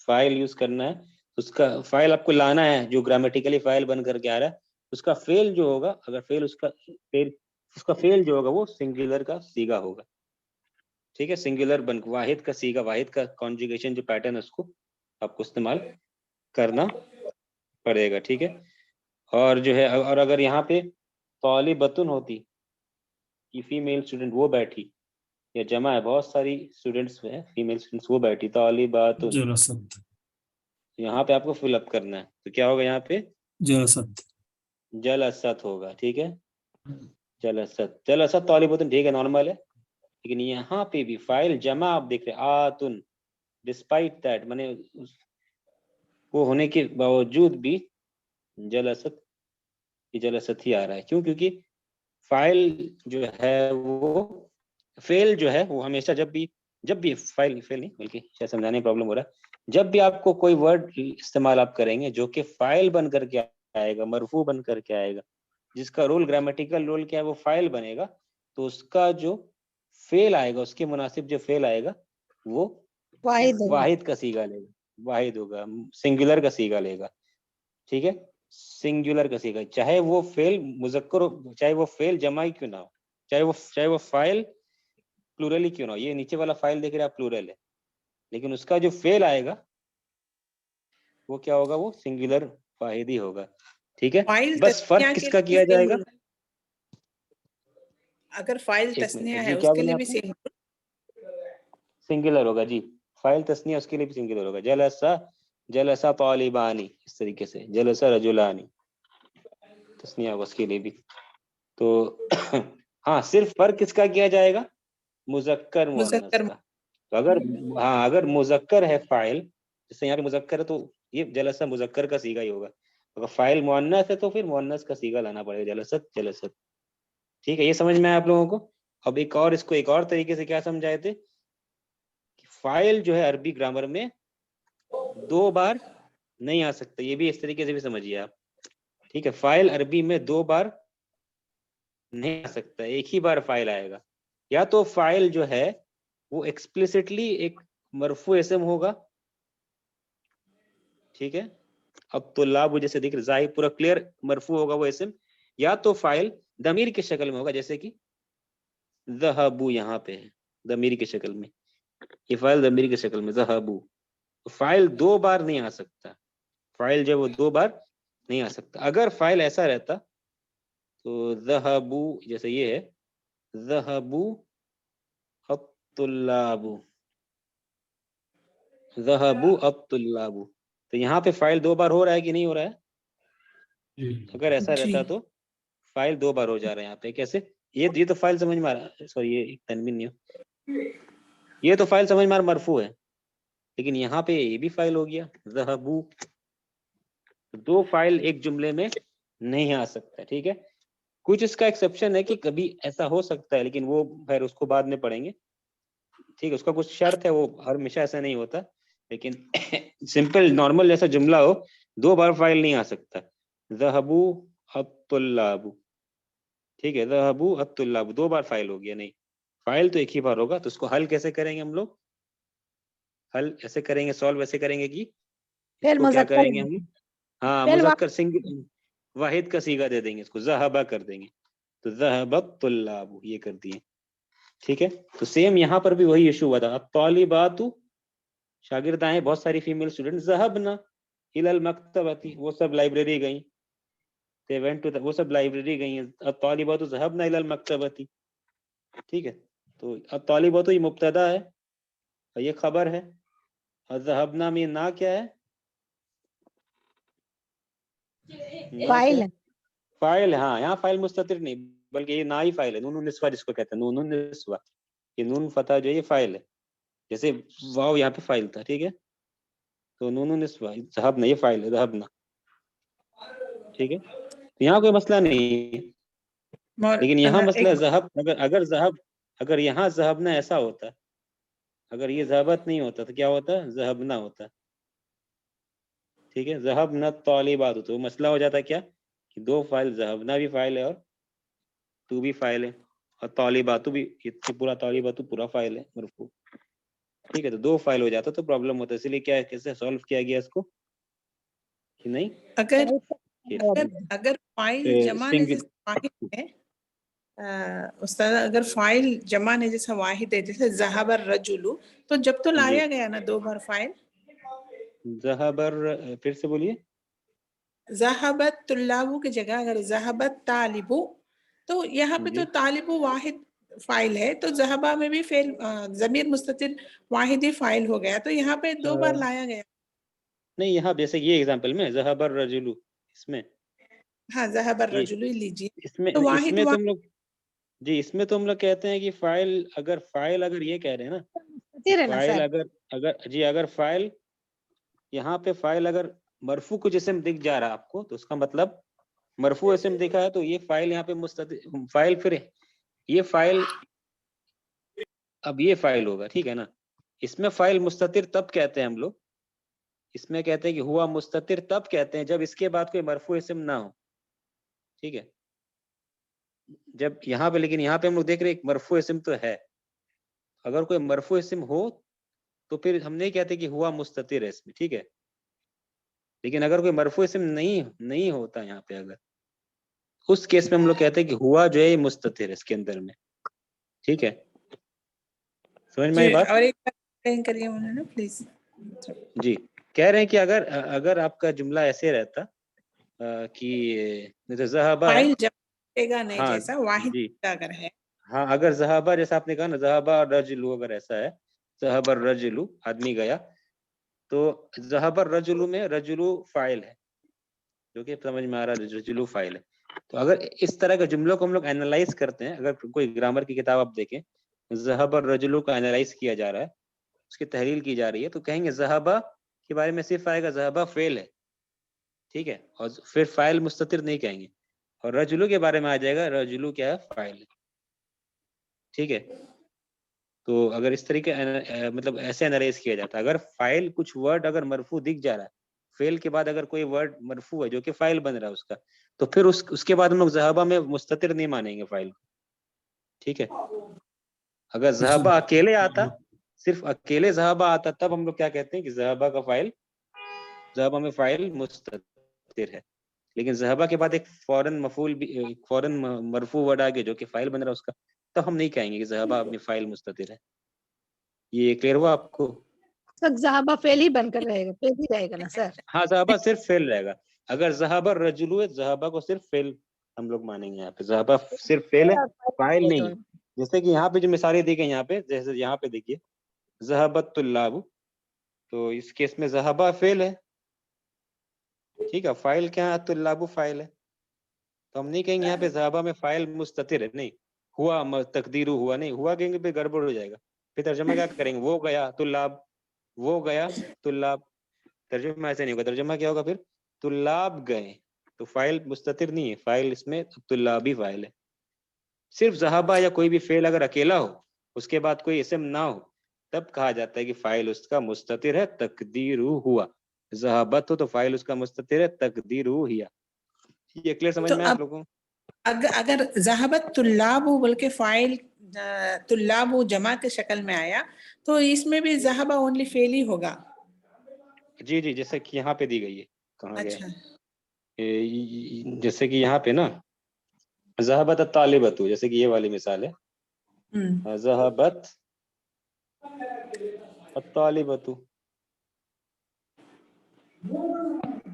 فاعل یوز کرنا ہے, اس کا فاعل آپ کو لانا ہے جو گرامیٹیکلی فاعل بن کر کے آ رہا ہے, اس کا فعل جو ہوگا, اگر فعل اس کا فعل جو ہوگا وہ سنگولر کا صیغہ ہوگا, ٹھیک ہے. سنگولر بن واحد کا صیغہ, واحد کا کانجوگیشن جو پیٹرن ہے اس کو آپ کو استعمال کرنا پڑے گا, ٹھیک ہے. اور جو ہے, اور اگر یہاں پہ طالبتن ہوتی کہ فیمیل اسٹوڈنٹ وہ بیٹھی, یا جمع ہے بہت ساری اسٹوڈنٹس ہیں, فیمیل اسٹوڈنٹس وہ بیٹھی, طالبات, جلست, یہاں پہ آپ کو فل اپ کرنا ہے. تو کیا ہوگا یہاں پہ, جلست, جلست ہوگا, ٹھیک ہے. جلست, جلست طالبتن, ٹھیک ہے, نارمل ہے. لیکن یہاں پہ بھی فاعل جمع آپ دیکھ رہے, آتن, ڈسپائٹ دیٹ, وہ ہونے کے باوجود بھی جلست جلست ہی آ رہا ہے. کیوں؟ کیونکہ فائل جو ہے وہ فیل جو ہے وہ ہمیشہ جب بھی فائل نہیں بلکہ شاید سمجھانے میں پرابلم ہو رہا ہے. جب بھی آپ کو کوئی ورڈ استعمال آپ کریں گے جو کہ فائل بن کر کے آئے گا, مرفوع بن کر کے آئے گا, جس کا رول گرامیٹیکل رول کیا ہے وہ فائل بنے گا, تو اس کا جو فیل آئے گا, اس کے مناسب جو فیل آئے گا وہ واحد کا صیغہ لے گا, واحد ہوگا, سنگولر کا صیغہ لے گا. ٹھیک ہے, سنگولر کا صیغہ, چاہے وہ فیل مذکر ہو, چاہے وہ فیل جمع ہی کیوں نہ ہو, چاہے وہ فائل پلورل ہی کیوں نہ ہو. یہ نیچے والا فائل دیکھ رہے آپ پلورل ہے, لیکن اس کا جو فیل آئے گا وہ کیا ہوگا, وہ سنگولر واحد ہی ہوگا. ٹھیک ہے, فائل بس فرق کس کا کیا جائے گا, اگر فائل ایک تسنیہ منٹ ہے جی, اس کیا کے بولے لیے آپ بھی نے, سنگولر ہوگا جی. فائل تسنیہ اس کے لیے بھی سنگولر ہوگا, جلسہ طالبانی, اس طریقے سے جلسہ رجلانی تسنیہ ہوگا اس کے لیے بھی. تو ہاں صرف فرق کس کا کیا جائے گا, مذکر مؤنث کا. تو اگر مذکر ہے فائل, جیسے یہاں پہ مذکر ہے تو یہ جلسہ مذکر کا صیغہ ہی ہوگا. اگر فائل مؤنث ہے تو پھر مؤنث کا صیغہ لانا پڑے گا, جلست. ٹھیک ہے, یہ سمجھ میں آیا آپ لوگوں کو. اب اس کو ایک اور طریقے سے کیا سمجھائے تھے کہ فائل جو ہے عربی گرامر میں 2 بار نہیں آ سکتا, یہ بھی اس طریقے سے بھی سمجھیے آپ. ٹھیک ہے, فائل عربی میں 2 بار نہیں آ سکتا, ایک ہی بار فائل آئے گا. یا تو فائل جو ہے وہ ایکسپلیسٹلی ایک مرفوع اسم ہوگا. ٹھیک ہے, اب طلاب جیسے دیکھ رہے ظاہر پورا کلیئر مرفوع ہوگا وہ اسم. یا تو فائل ضمیر کی شکل میں ہوگا, جیسے کہ ذهبوا یہاں پہ ہے ضمیر کی شکل میں, یہ فائل ضمیر کی شکل میں ذهبوا. فائل 2 بار نہیں آ سکتا, فائل جو وہ 2 بار نہیں آ سکتا. اگر فائل ایسا رہتا تو ذهبوا جیسے یہ ہے ذهبوا الطلاب, ذهبوا الطلاب, تو یہاں پہ فائل 2 بار ہو رہا ہے کہ نہیں ہو رہا ہے؟ اگر ایسا رہتا تو فائل 2 بار ہو جا رہا ہے. یہاں پہ کیسے, یہ تو فائل سمجھ میں آ رہا, سوری یہ تنوین نہیں ہو, یہ تو فائل سمجھ میں مرفوع ہے, لیکن یہاں پہ یہ بھی فائل ہو گیا ذهبوا. 2 فائل ایک جملے میں نہیں آ سکتا. ٹھیک ہے, کچھ اس کا ایکسیپشن ہے کہ کبھی ایسا ہو سکتا ہے, لیکن وہ خیر اس کو بعد میں پڑھیں گے. ٹھیک ہے, اس کا کچھ شرط ہے, وہ ہمیشہ ایسا نہیں ہوتا, لیکن سمپل نارمل جیسا جملہ ہو 2 بار فائل نہیں آ سکتا. ذهبوا الطلاب, ٹھیک ہے, ذهبوا الطلاب 2 بار فائل ہو گیا, نہیں فائل تو ایک ہی بار ہوگا. تو اس کو حل کیسے کریں گے ہم لوگ, حل ایسے کریں گے, سالو ایسے کریں گے کہ اس کو کیا کریں گے ہم, ہاں مذکر سنگل واحد کا صیغہ دے دیں گے, اس کو ذهب کر دیں گے, تو ذهب الطلاب یہ کر دیے. ٹھیک ہے, تو سیم یہاں پر بھی وہی ایشو ہوا تھا. الطالبات شاگرد آئے, بہت ساری فیمیل اسٹوڈنٹ, ذهبنا الى المکتبۃ, وہ سب لائبریری گئیں, they went to وہ سب لائبریری گئی ہیں. الطالبات ذهبنا الى المکتبۃ. ٹھیک ہے, تو الطالبات یہ مبتدا ہے اور یہ خبر ہے, اور ذهبنا میں نا کیا ہے, فائل ہے. فائل. ہاں یہاں فائل مستتر نہیں بلکہ یہ نا ہی فائل ہے, نون النسوہ جس کو کہتے ہیں, نون النسوہ, یہ نون فتح جو ہے یہ فائل ہے, جیسے واو یہاں پہ فائل تھا. ٹھیک ہے, تو نون النسوہ ذهبنا یہ فائل ہے ذهبنا. ٹھیک ہے, یہاں کوئی مسئلہ نہیں ہے, لیکن یہاں مسئلہ ذهب, اگر یہاں ذهبنا ایسا ہوتا, اگر یہ ذهبت نہیں ہوتا تو کیا ہوتا, ذهبنا ہوتا. ٹھیک ہے, ذهبنا الطالبات, تو مسئلہ ہو جاتا کیا کہ 2 فائل, ذهبنا بھی فائل ہے اور تو بھی فائل ہے, اور طالبات بھی, یہ پورا طالبات پورا فائل ہے مرفوع. ٹھیک ہے, تو 2 فائل ہو جاتا تو پرابلم ہوتا ہے. اس لیے کیا ہے, کیسے سالو کیا گیا اس کو کہ نہیں, اگر فائل جمع نے جیسے واحد ہے استاد, اگر فائل جمع نے جیسا واحد ہے, جیسے ذهب الرجل, تو جب تو لایا گیا نا 2 بار فائل, ذهبر, پھر سے بولیے, ذهبت طلاب کی جگہ اگر ذهبت طالب, تو یہاں پہ تو طالب واحد فائل ہے, تو ذهبہ میں بھی فعل ضمیر مستتر واحد ہی فائل ہو گیا, تو یہاں پہ 2 بار لایا گیا. نہیں یہاں جیسے یہ ایگزامپل میں ذهب الرجل, اس میں ہاں ذهب الرجل لیجیے, اس میں تو واحد تم لوگ جی, اس میں تو ہم لوگ کہتے ہیں کہ فائل اگر یہ کہہ رہے ہیں نا, فائل اگر فائل یہاں پہ فائل اگر مرفوع کچھ اسم دکھ جا رہا ہے آپ کو تو اس کا مطلب مرفوع اسم دکھا ہے تو یہ فائل یہاں پہ مستتر فائل، پھر یہ فائل، اب یہ فائل ہوگا، ٹھیک ہے نا. اس میں فائل مستتر تب کہتے ہیں ہم لوگ، اس میں کہتے ہیں کہ ہوا مستتر تب کہتے ہیں جب اس کے بعد کوئی مرفوع اسم نہ ہو. ٹھیک ہے، جب یہاں پہ، لیکن یہاں پہ ہم لوگ دیکھ رہے ہیں ایک مرفوع اسم تو ہے. اگر کوئی مرفوع اسم ہو تو پھر ہم نہیں کہتے کہ ہوا مستتر ہے اس میں. ٹھیک ہے، لیکن اگر کوئی مرفوع اسم نہیں ہوتا یہاں پہ، اگر اس کیس میں ہم لوگ کہتے ہیں کہ ہوا جو ہے یہ مستتر ہے اس کے اندر میں. ٹھیک ہے، سمجھ میں آئی بات؟ اور ایک بار explain کریے انہوں نے پلیز. جی، کہہ رہے ہیں کہ اگر آپ کا جملہ ایسے رہتا کہ ذہبہ ہے، فائل جب گا نہیں ہاں جیسا واحد جی اگر ہے. ہاں، اگر ذہبہ جیسا آپ نے کہا نا، ذہبہ الرجل، اگر ایسا ہے ذہب الرجل آدمی گیا، تو ذہب الرجل میں رجل فاعل ہے، جو کہ سمجھ میں آ رہا ہے رجل فاعل ہے. تو اگر اس طرح کے جملوں کو ہم لوگ اینالائز کرتے ہیں، اگر کوئی گرامر کی کتاب آپ دیکھیں، ذہب الرجل کو اینالائز کیا جا رہا ہے، اس کی تحلیل کی جا رہی ہے، تو کہیں گے ذہبہ کے بارے میں صرف آئے گا ذہبہ فعل ہے. ٹھیک ہے، اور پھر فاعل مستتر نہیں کہیں گے. اور رجلو کے بارے میں آ جائے گا رجلو کیا ہے، فاعل ہے. ٹھیک ہے، تو اگر اس طریقے مطلب ایسے انالائز کیا جاتا ہے، اگر فائل کچھ ورڈ اگر مرفوع دکھ جا رہا ہے، فعل کے بعد اگر کوئی ورڈ مرفوع ہے جو کہ فائل بن رہا ہے اس کا، تو پھر اس کے بعد ہم لوگ ذہبہ میں مستتر نہیں مانیں گے فائل کو. ٹھیک ہے، اگر ذہبہ اکیلے آتا، صرف اکیلے ذہبہ آتا، تب ہم لوگ کیا کہتے ہیں کہ ذہبہ کا فائل، ذہبہ میں فائل مستتر ہے. لیکن ذہبہ کے بعد ایک فوراً مفعول بھی، فوراً مرفوع ورڈ آگے جو کہ فائل بن رہا ہے اس کا، تو ہم نہیں کہیں گے کہ ذہبہ اپنی فائل مستتر ہے. یہ کلیئر ہوا آپ کو؟ سر ذہبہ فعل ہی بن کر رہے گا، فعل ہی رہے گا نا سر. ہاں، ذہبہ صرف فعل رہے گا. اگر ذہب الرجل ہے، ذہبہ کو صرف فعل ہم لوگ مانیں گے. یہاں پہ ذہبہ صرف فعل ہے، فاعل نہیں ہے. جیسے کہ یہاں پہ جو مثالیں دی گئی یہاں پہ، جیسے یہاں پہ دیکھیے ذہبت الطلاب، تو اس کیس میں ذہبہ فعل ہے. ٹھیک ہے، فائل کیا ہے، الطلاب فائل ہے. تو ہم نہیں کہیں گے یہاں پہ ذہبہ میں فائل مستتر ہے، نہیں. ہوا تقدیر ہوا نہیں، ہوا کہیں گے پھر گڑبڑ ہو جائے گا. پھر ترجمہ کیا کریں گے، وہ گیا طلاب، وہ گیا طلاب. ترجمہ ایسے نہیں ہوگا. ترجمہ کیا ہوگا پھر، طلاب گئے. تو فائل مستتر نہیں ہے، فائل اس میں طلابی فائل ہے. صرف ذہبہ یا کوئی بھی فعل اگر اکیلا ہو، اس کے بعد کوئی اسم نہ ہو، تب کہا جاتا ہے کہ فائل اس کا مستتر ہے، تقدیر ہوا. ذہبت ہو تو فائل اس کا مستتر ہے، تقدیر ہیا. یہ کلیئر سمجھ تو میں آپ اب لوگوں؟ اگر ذہبت طلاب بلکہ فائل طلاب جمع کے شکل میں آیا تو اس میں بھی ذہبہ اونلی فعل ہی ہوگا. جی جی، جیسے کہ یہاں پہ دی گئی ہے، کہاں گئے، اچھا، جیسے کہ یہاں پہ نا ذہبت الطالبۃ، جیسے کہ یہ والی مثال ہے، ذہبت الطالبۃ.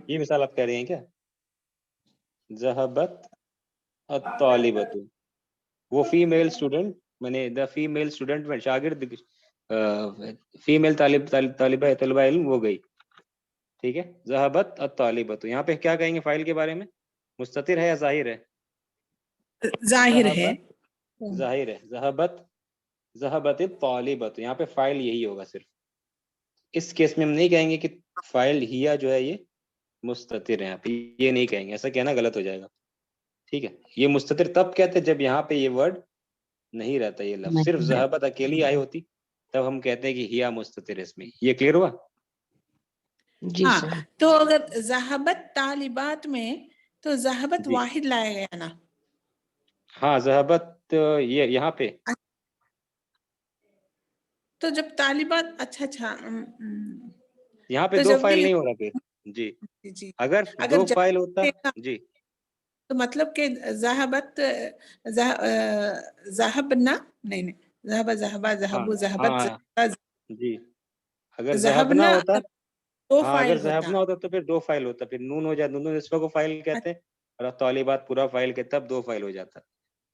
یہ مثال آپ کہہ رہی ہیں کیا، ذہبت الطالبۃ، وہ فیمیل اسٹوڈنٹ، میں نے دا فیمیل اسٹوڈنٹ میں شاگرد، فیمیل طالبہ علم وہ گئی. ٹھیک ہے، ذہبت الطالبۃ. یہاں پہ کیا کہیں گے فائل کے بارے میں، مستتر ہے یا ظاہر ہے؟ ظاہر ہے. ظاہر ہے. ذہبت الطالبۃ، یہاں پہ فائل یہی ہوگا صرف. اس کیس میں ہم نہیں کہیں گے کہ فائل ہیا جو ہے یہ مستتر ہے. یہاں پہ یہ نہیں کہیں گے، ایسا کہنا غلط ہو جائے گا. ٹھیک ہے، یہ مستتر تب کہتے جب یہاں پہ یہ ورڈ نہیں رہتا، یہ لفظ صرف ذہبت اکیلی آئی ہوتی، تب ہم کہتے ہیں کہ ہیا مستتر ہے اس میں. یہ کلیئر ہوا؟ جی ہاں، سر. تو اگر ذہبت طالبات میں تو ذہبت جی واحد لایا گیا نا. ہاں، ذہبت یہ یہاں پہ تو جب طالبات، اچھا یہاں پہ تو دو جب فائل بھی نہیں ہو رہا پھر. جی، جی اگر اگر دو جب فائل ہوتا. جی تو مطلب کہ ذہبت ذہبنا نہیں ذہبہ ذہبہ ہاں ذہبو ذہبت ہاں جی، اگر ذہبنا ذہبنا ہوتا، دو ہاں اگر فائل ہوتا. ذہبنا ہوتا تو پھر دو فائل ہوتا، پھر نون ہو جاتا، نون نسبہ کو فائل کہتے ہیں، اور طالبات پورا فائل کے، تب دو فائل ہو جاتا. تو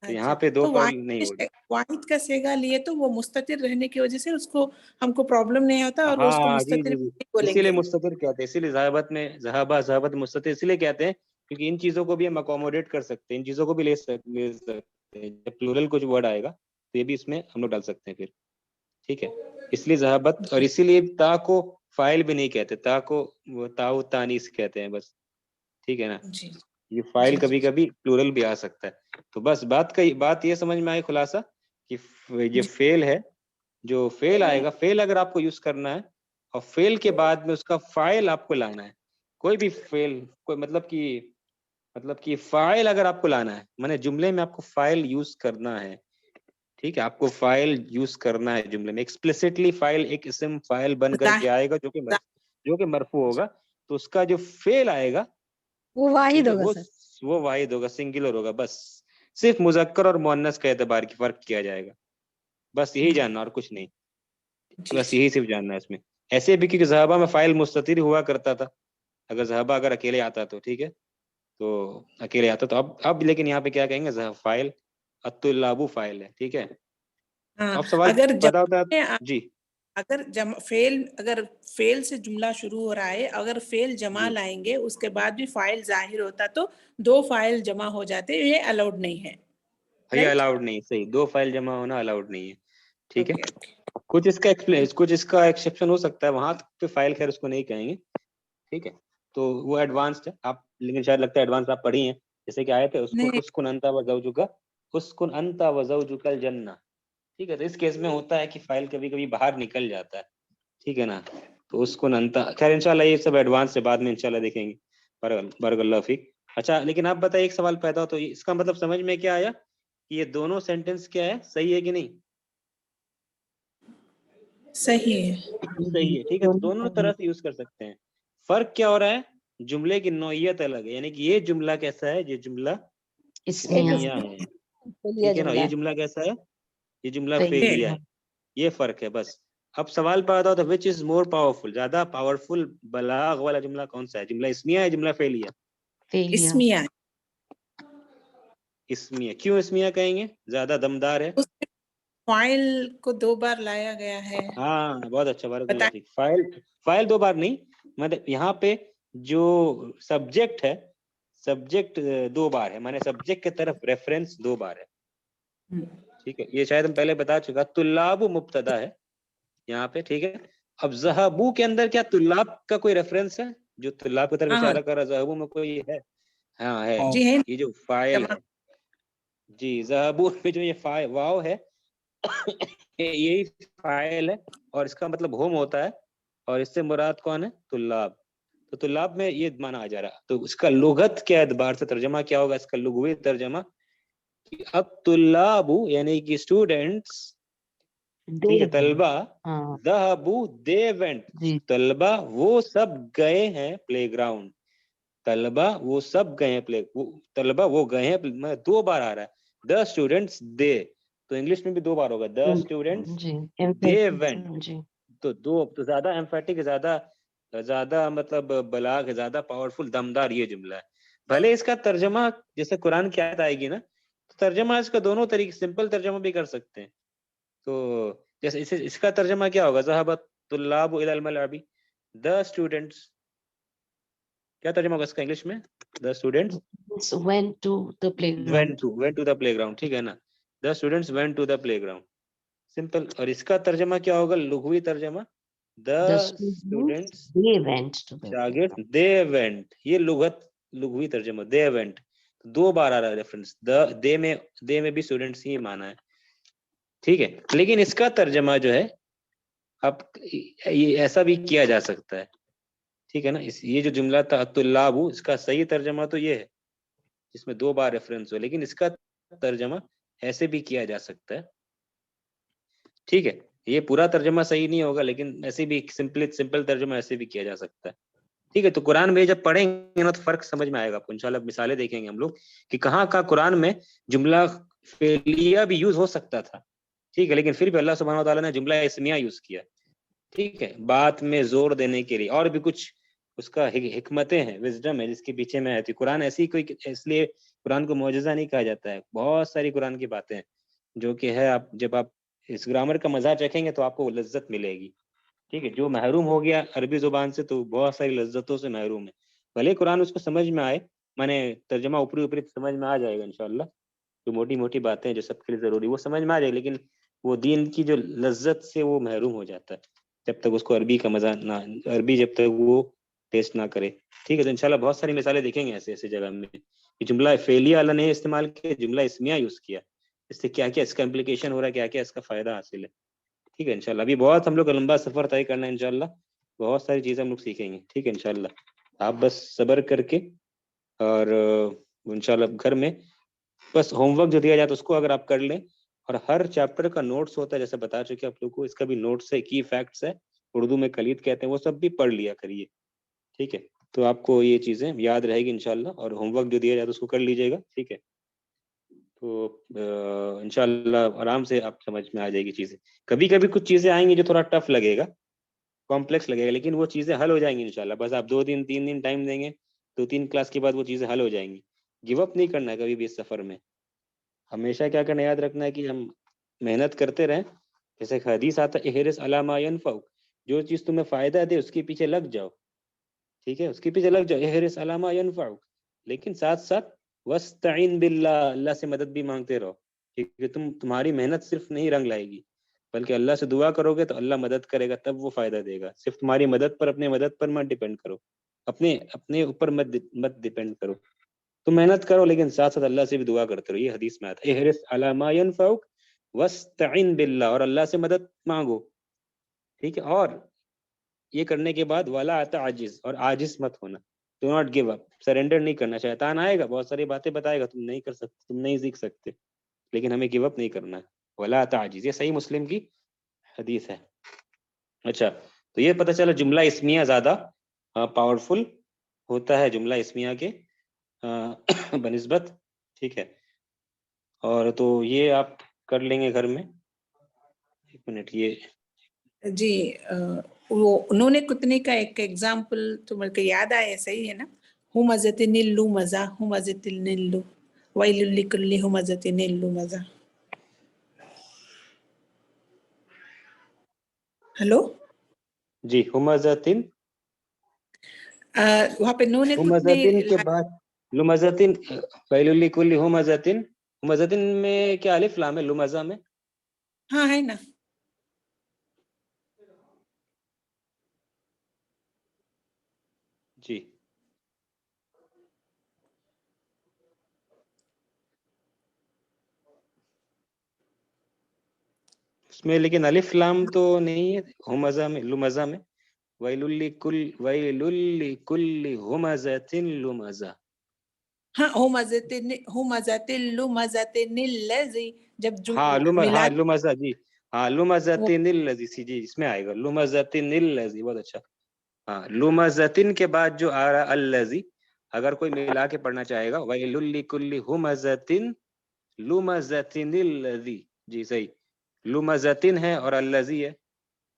اچھا، یہاں پہ دو تو فائل نہیں ہو رہی. واحد کا سیگا لیے تو وہ مستتر رہنے کی وجہ سے اس کو ہم کو پرابلم نہیں ہوتا اور اس کو ہاں جی مستتر جی جی، نہیں بولیں اسی لیے گے. مستتر کہتے ہیں، اسی لیے ذہبت میں ذہبت مستتر اسی لیے کہتے ہیں کیونکہ ان چیزوں کو بھی ہم اکوموڈیٹ کر سکتے ہیں، ان چیزوں کو بھی لے سکتے ہیں. جب پلورل کچھ ورڈ آئے گا تو یہ بھی اس میں ہم لوگ ڈال سکتے ہیں پھر. ٹھیک ہے، اس لیے ذہبت، اور اسی لیے تا کو فائل بھی نہیں کہتے، تا کو وہ تاؤ تانیس کہتے ہیں بس، ٹھیک ہے نا. جی یہ فائل جی کبھی کبھی پلورل بھی آ سکتا ہے. تو بس بات یہ سمجھ میں آئی خلاصہ کہ یہ فیل ہے، جو فیل آئے گا، فیل اگر آپ کو یوز کرنا ہے اور فیل کے بعد میں اس کا فائل آپ کو لانا ہے. کوئی بھی فیل، کوئی مطلب کہ فائل اگر آپ کو لانا ہے، میں جملے میں آپ کو فائل یوز کرنا ہے، ٹھیک ہے، آپ کو فائل یوز کرنا ہے جملے میں ایکسپلیسٹلی. فائل ایک اسم فائل بن کر کے آئے گا جو کہ مرفوع ہوگا، تو اس کا جو فیل آئے گا وہ واحد ٹھیک ہے ہوگا سر. وہ واحد ہوگا، سنگولر ہوگا. بس صرف مذکر اور مؤنث کے اعتبار کی فرق کیا جائے گا، بس یہی جاننا اور کچھ نہیں، بس یہی صرف جاننا ہے اس میں. ایسے بھی کیونکہ ذہبہ میں فائل مستتر ہوا کرتا تھا، اگر ذہبہ اگر اکیلے آتا تو ٹھیک ہے، تو اکیلے آتا تو اب لیکن یہاں پہ کیا کہیں گے، فائل الطلاب فائل ہے، ٹھیک ہے. ہاں. اب سوال اگر پیدا ہوتا ہے جی. اگر فیل سے جملہ شروع ہو رہا ہے، اگر فیل جمع جی لائیں گے اس کے بعد بھی فائل ظاہر ہوتا تو 2 فائل جمع ہو جاتے، یہ الاؤڈ نہیں ہے. یہ الاؤڈ نہیں، صحیح، 2 فائل جمع ہونا الاؤڈ نہیں ہے، ٹھیک ہے. اوکے. کچھ اس کا ایکسیپشن ہو سکتا ہے، وہاں پہ فائل خیر اس کو نہیں کہیں گے، ٹھیک ہے. تو وہ ایڈوانسڈ ہے، آپ لیکن شاید لگتا ہے ایڈوانس آپ پڑھی ہیں، جیسے کہ آئے تھے نہیں. اسکن انت وزوجک الجنہ، ٹھیک ہے. تو اس کیس میں ہوتا ہے کہ فائل کبھی کبھی باہر نکل جاتا ہے، ٹھیک ہے نا. تو اسکن انت، خیر انشاءاللہ یہ سب ایڈوانس سے بعد میں انشاءاللہ دیکھیں گے. بارک اللہ فیک. اچھا لیکن آپ بتائیے، ایک سوال پیدا ہو تو اس کا مطلب سمجھ میں کیا آیا کہ یہ دونوں سینٹنس کیا ہے، صحیح ہے کہ نہیں؟ صحیح ہے. صحیح ہے، ٹھیک ہے. تو دونوں طرح سے یوز کر سکتے ہیں. فرق کیا ہو رہا ہے، جملے کی نوعیت الگ ہے، یعنی کہ یہ جملہ کیسا ہے، یہ جملہ اسمیہ ہے، ٹھیک ہے نا. یہ جملہ کیسا ہے، یہ جملہ فعلیہ ہے، یہ فرق ہے بس. اب سوال پیدا ہوتا ہے which is more powerful، زیادہ پاورفل بلاغ والا جملہ کون سا ہے، جملہ اسمیہ ہے جملہ فعلیہ؟ اسمیہ. اسمیہ. کیوں اسمیہ کہیں گے، زیادہ دمدار ہے. فائل کو 2 بار لایا گیا ہے. ہاں بہت اچھا، بارک اللہ فیک. فائل 2 بار نہیں، مطلب یہاں پہ جو سبجیکٹ ہے، سبجیکٹ 2 بار ہے، مانے سبجیکٹ کی طرف ریفرنس 2 بار ہے، ٹھیک ہے. یہ شاید ہم پہلے بتا چکا. طلاب مبتدا ہے یہاں پہ، ٹھیک ہے. اب ذہبو کے اندر کیا طلاب کا کوئی ریفرنس ہے جو طلاب کی طرف اشارہ کر رہا ہے؟ ذہبو میں کوئی ہے؟ ہاں ہے، جی ہے. یہ جو فاعل ہے، جی ذہبو میں جو یہ واو ہے یہی فاعل ہے، اور اس کا مطلب ہوم ہوتا ہے، اور اس سے مراد کون ہے، طلاب. تو طلاب میں یہ مانا آ جا رہا. تو اس کا لغت کے اعتبار سے ترجمہ کیا ہوگا، اس کا لغوی ترجمہ اب طلاب یعنی کہ اسٹوڈینٹس، ٹھیک ہے، طلبہ، ذہبوا دے وینٹ، طلبہ وہ سب گئے ہیں پلے گراؤنڈ، طلبہ وہ سب گئے ہیں طلبہ وہ گئے ہیں، 2 بار آ رہا ہے. دا اسٹوڈینٹس دے، تو انگلش میں بھی 2 بار ہوگا، دا اسٹوڈینٹس دے وینٹ. تو زیادہ ایمفیٹک، زیادہ مطلب بلاغ، زیادہ پاورفل، دمدار یہ جملہ ہے. بھلے اس کا ترجمہ جیسے قرآن کی آیت آئے گی نا، تو ترجمہ اس کا دونوں طریقے، سمپل ترجمہ بھی کر سکتے ہیں. تو جیسے اس کا ترجمہ کیا ہوگا، ذهبت طلاب الى الملعب، the students، کیا ترجمہ ہوگا اس کا انگلش میں، the students went to the playground. went to the playground، ٹھیک ہے نا. the students went to the playground، simple. اور اس کا ترجمہ کیا ہوگا، لغوی ترجمہ، the students they went to the شاگرد they went، یہ لغوی ترجمہ they went. 2 بار آ رہا ہے ریفرنس، دے میں بھی اسٹوڈینٹس ہی مانا ہے، ٹھیک ہے. لیکن اس کا ترجمہ جو ہے اب یہ ایسا بھی کیا جا سکتا ہے، ٹھیک ہے نا. یہ جو جملہ تھا طلاب، اس کا صحیح ترجمہ تو یہ ہے جس میں 2 بار ریفرنس ہو، لیکن اس کا ترجمہ ایسے بھی کیا جا سکتا ہے، ٹھیک ہے. یہ پورا ترجمہ صحیح نہیں ہوگا، لیکن ایسے بھی سمپل ترجمہ ایسے بھی کیا جا سکتا ہے، ٹھیک ہے. تو قرآن میں جب پڑھیں گے نا تو فرق سمجھ میں آئے گا آپ کو انشاءاللہ. مثالیں دیکھیں گے ہم لوگ کہ کہاں قرآن میں جملہ فعلیہ بھی یوز ہو سکتا تھا، ٹھیک ہے، لیکن پھر بھی اللہ سبحانہ وتعالیٰ نے جملہ اسمیہ یوز کیا، ٹھیک ہے، بات میں زور دینے کے لیے. اور بھی کچھ اس کا حکمتیں ہیں، وزڈم ہے جس کے پیچھے میں آتی. قرآن ایسی کوئی، اس لیے قرآن کو معجزہ نہیں کہا جاتا ہے. بہت ساری قرآن کی باتیں جو کہ ہے، آپ جب آپ اس گرامر کا مزہ چکھیں گے تو آپ کو لذت ملے گی، ٹھیک ہے. جو محروم ہو گیا عربی زبان سے تو بہت ساری لذتوں سے محروم ہے. بھلے قرآن اس کو سمجھ میں آئے، میں نے ترجمہ اوپری سمجھ میں آ جائے گا انشاءاللہ، جو موٹی باتیں جو سب کے لیے ضروری وہ سمجھ میں آ جائے گی، لیکن وہ دین کی جو لذت سے وہ محروم ہو جاتا ہے. جب تک اس کو عربی کا مزہ نہ، عربی جب تک وہ ٹیسٹ نہ کرے. ٹھیک ہے، تو انشاءاللہ بہت ساری مثالیں دیکھیں گے ایسے ایسے جگہ میں کہ جملہ فعلیہ اللہ نے استعمال کیا، جملہ اسمیہ یوز کیا، اس سے کیا کیا اس کا امپلیکیشن ہو رہا ہے، کیا کیا اس کا فائدہ حاصل ہے. ٹھیک ہے انشاءاللہ ابھی بہت ہم لوگ کا لمبا سفر طے کرنا ہے انشاءاللہ، بہت ساری چیزیں ہم لوگ سیکھیں گے. ٹھیک ہے انشاءاللہ آپ بس صبر کر کے، اور انشاءاللہ گھر میں بس ہوم ورک جو دیا جاتا ہے اس کو اگر آپ کر لیں، اور ہر چیپٹر کا نوٹس ہوتا ہے جیسے بتا چکے آپ لوگ کو، اس کا بھی نوٹس ہے، کی فیکٹس ہے، اردو میں کلید کہتے ہیں، وہ سب بھی پڑھ لیا کریے. ٹھیک ہے، تو آپ کو یہ چیزیں یاد رہے گی انشاءاللہ، اور ہوم ورک جو دیا جاتا ہے اس کو کر لیجیے گا. ٹھیک ہے، تو انشاءاللہ آرام سے آپ سمجھ میں آ جائے گی چیزیں. کبھی کبھی کچھ چیزیں آئیں گی جو تھوڑا ٹف لگے گا، کمپلیکس لگے گا، لیکن وہ چیزیں حل ہو جائیں گی انشاءاللہ. بس آپ 2 دن 3 دن ٹائم دیں گے، 2-3 کلاس کے بعد وہ چیزیں حل ہو جائیں گی. گیو اپ نہیں کرنا ہے کبھی بھی اس سفر میں. ہمیشہ کیا کرنا، یاد رکھنا ہے کہ ہم محنت کرتے رہیں. جیسے ایک حدیث آتا ہے احرص علی ما ینفعک، جو چیز تمہیں فائدہ دے اس کے پیچھے لگ جاؤ. ٹھیک ہے، اس کے پیچھے لگ جاؤ، احرص علی ما ینفعک، لیکن ساتھ ساتھ واستعین باللہ، اللہ سے مدد بھی مانگتے رہو. ٹھیک ہے، تمہاری محنت صرف نہیں رنگ لائے گی، بلکہ اللہ سے دعا کرو گے تو اللہ مدد کرے گا، تب وہ فائدہ دے گا. صرف تمہاری مدد پر، اپنے مدد پر مت ڈیپینڈ کرو، اپنے اوپر مت ڈیپینڈ کرو. تو محنت کرو لیکن ساتھ ساتھ اللہ سے بھی دعا کرتے رہو. یہ حدیث میں آتا ہے احرص علی ما ینفعک واستعن باللہ، اور اللہ سے مدد مانگو. ٹھیک ہے، اور یہ کرنے کے بعد ولا تعجز، اور عاجز مت ہونا. Do not give up, surrender نہیں کرنا. شیطان آئے گا، بہت ساری باتیں بتائے گا، تم نہیں کر سکتے، تم نہیں سیکھ سکتے، لیکن ہمیں گیو اپ نہیں کرنا ہے. ولا تعجز، یہ صحیح مسلم کی حدیث ہے. اچھا، تو یہ پتہ چلا جملہ اسمیہ زیادہ پاورفل ہوتا ہے جملہ اسمیہ کے بنسبت. ٹھیک ہے، اور تو یہ آپ کر لیں گے گھر میں. 1 منٹ، یہ جی وہ انہوں نے کتنی کا ایک ایگزامپل تو میرے کو یاد آیا، صحیح ہے نا؟ ہمزۃ النلو مزہ، ہمزۃ النلو ویل لکل ہمزۃ النلو مزہ. ہلو، جی، ہمزتن، وہاں پہ انہوں نے کتنی ہمزتن کے بعد لمزتن، ویل لکل ہمزتن. ہمزتن میں کیا الف لام ہے لمزہ میں؟ ہاں ہے نا. جی، اس میں لیکن الف لام تو نہیں ہے ہمزہ میں، لمزہ میں. ویل لکل ہمزۃ لمزہ. ہاں ہمزۃ اللمزۃ الذی، جب ہاں ملا لمزہ، جی ہاں لمزتن الذی، جی اس میں آئے گا لمزتن الذی. بہت اچھا. ہاں لمزتن کے بعد جو آ رہا الذی، اگر کوئی ملا کے پڑھنا چاہے گا ویل لکل ہمزۃ لمزتن الذی. جی صحیح، لمزتن ہے اور الذی ہے.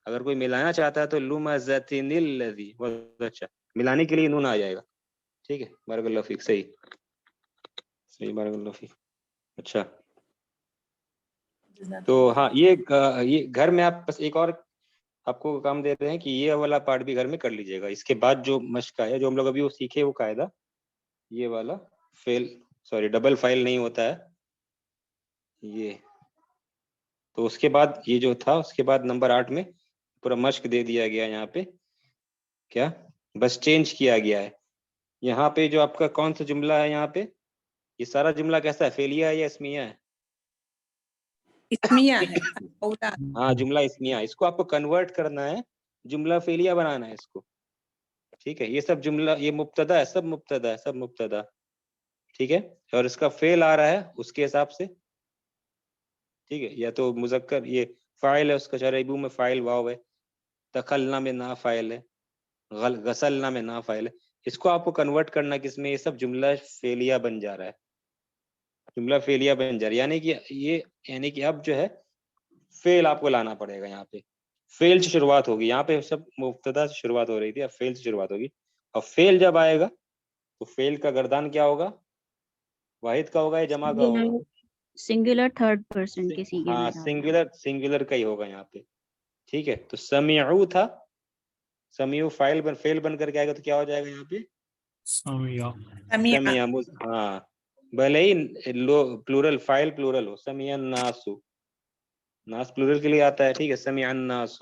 اگر کوئی ملانا چاہتا ہے تو لمزتن الذی. بہت اچھا، ملانے کے لیے نون آ جائے گا. ٹھیک ہے، بارک اللہ فیک. صحیح صحیح، بارک اللہ فیک. اچھا، تو ہاں یہ گھر میں آپ بس ایک اور آپ کو کام دے رہے ہیں کہ یہ والا پارٹ بھی گھر میں کر لیجیے گا. اس کے بعد جو مشق ہے، جو ہم لوگ ابھی وہ سیکھے، وہ قاعدہ یہ والا ڈبل فائل نہیں ہوتا ہے یہ. تو اس کے بعد یہ جو تھا، اس کے بعد نمبر 8 میں پورا مشق دے دیا گیا. یہاں پہ کیا بس چینج کیا گیا ہے. یہاں پہ جو آپ کا کون سا جملہ ہے، یہاں پہ یہ سارا جملہ کیسا ہے، فعلیہ ہے یا اسمیہ ہے؟ اسمیہ ہے. اولاد ہاں جملہ اسمیہ. اس کو آپ کو کنورٹ کرنا ہے، جملہ فعلیہ بنانا ہے اس کو. ٹھیک ہے، یہ سب جملہ، یہ مبتدا ہے، سب مبتدا ہے، سب مبتدا. ٹھیک ہے، اور اس کا فعل آ رہا ہے اس کے حساب سے. ٹھیک ہے، یا تو مذکر، یہ فاعل ہے اس کا، شرعیبو میں فاعل واو ہے، دخلنا میں نا فاعل ہے، غسلنا میں نا فاعل ہے. اس کو آپ کو کنورٹ کرنا کس میں، یہ سب جملہ فعلیہ بن جا رہا ہے، جملہ فعلیہ بن جا رہا ہے. یعنی کہ اب جو ہے فعل آپ کو لانا پڑے گا. یہاں پہ فعل سے شروعات ہوگی، یہاں پہ سب مبتدا سے شروعات ہو رہی تھی، اب فعل سے شروعات ہوگی. اور فعل جب آئے گا تو فعل کا گردان کیا ہوگا، واحد کا ہوگا یا جمع کا ہوگا؟ سنگولر تھرڈ پرسن کے سیگے ہاں میں سنگولر کا ہی ہوگا یہاں پہ. ٹھیک ہے، تو سمیعو تھا، سمیعو فاعل فعل بن کر کے آئے گا تو کیا ہو جائے گا یہاں پہ، سمیع. سمیع. ہاں بھلے ہی پلورل فاعل پلورل ہو، سمیع الناس، ناس پلورل کے لیے آتا ہے. ٹھیک ہے، سمیع الناس.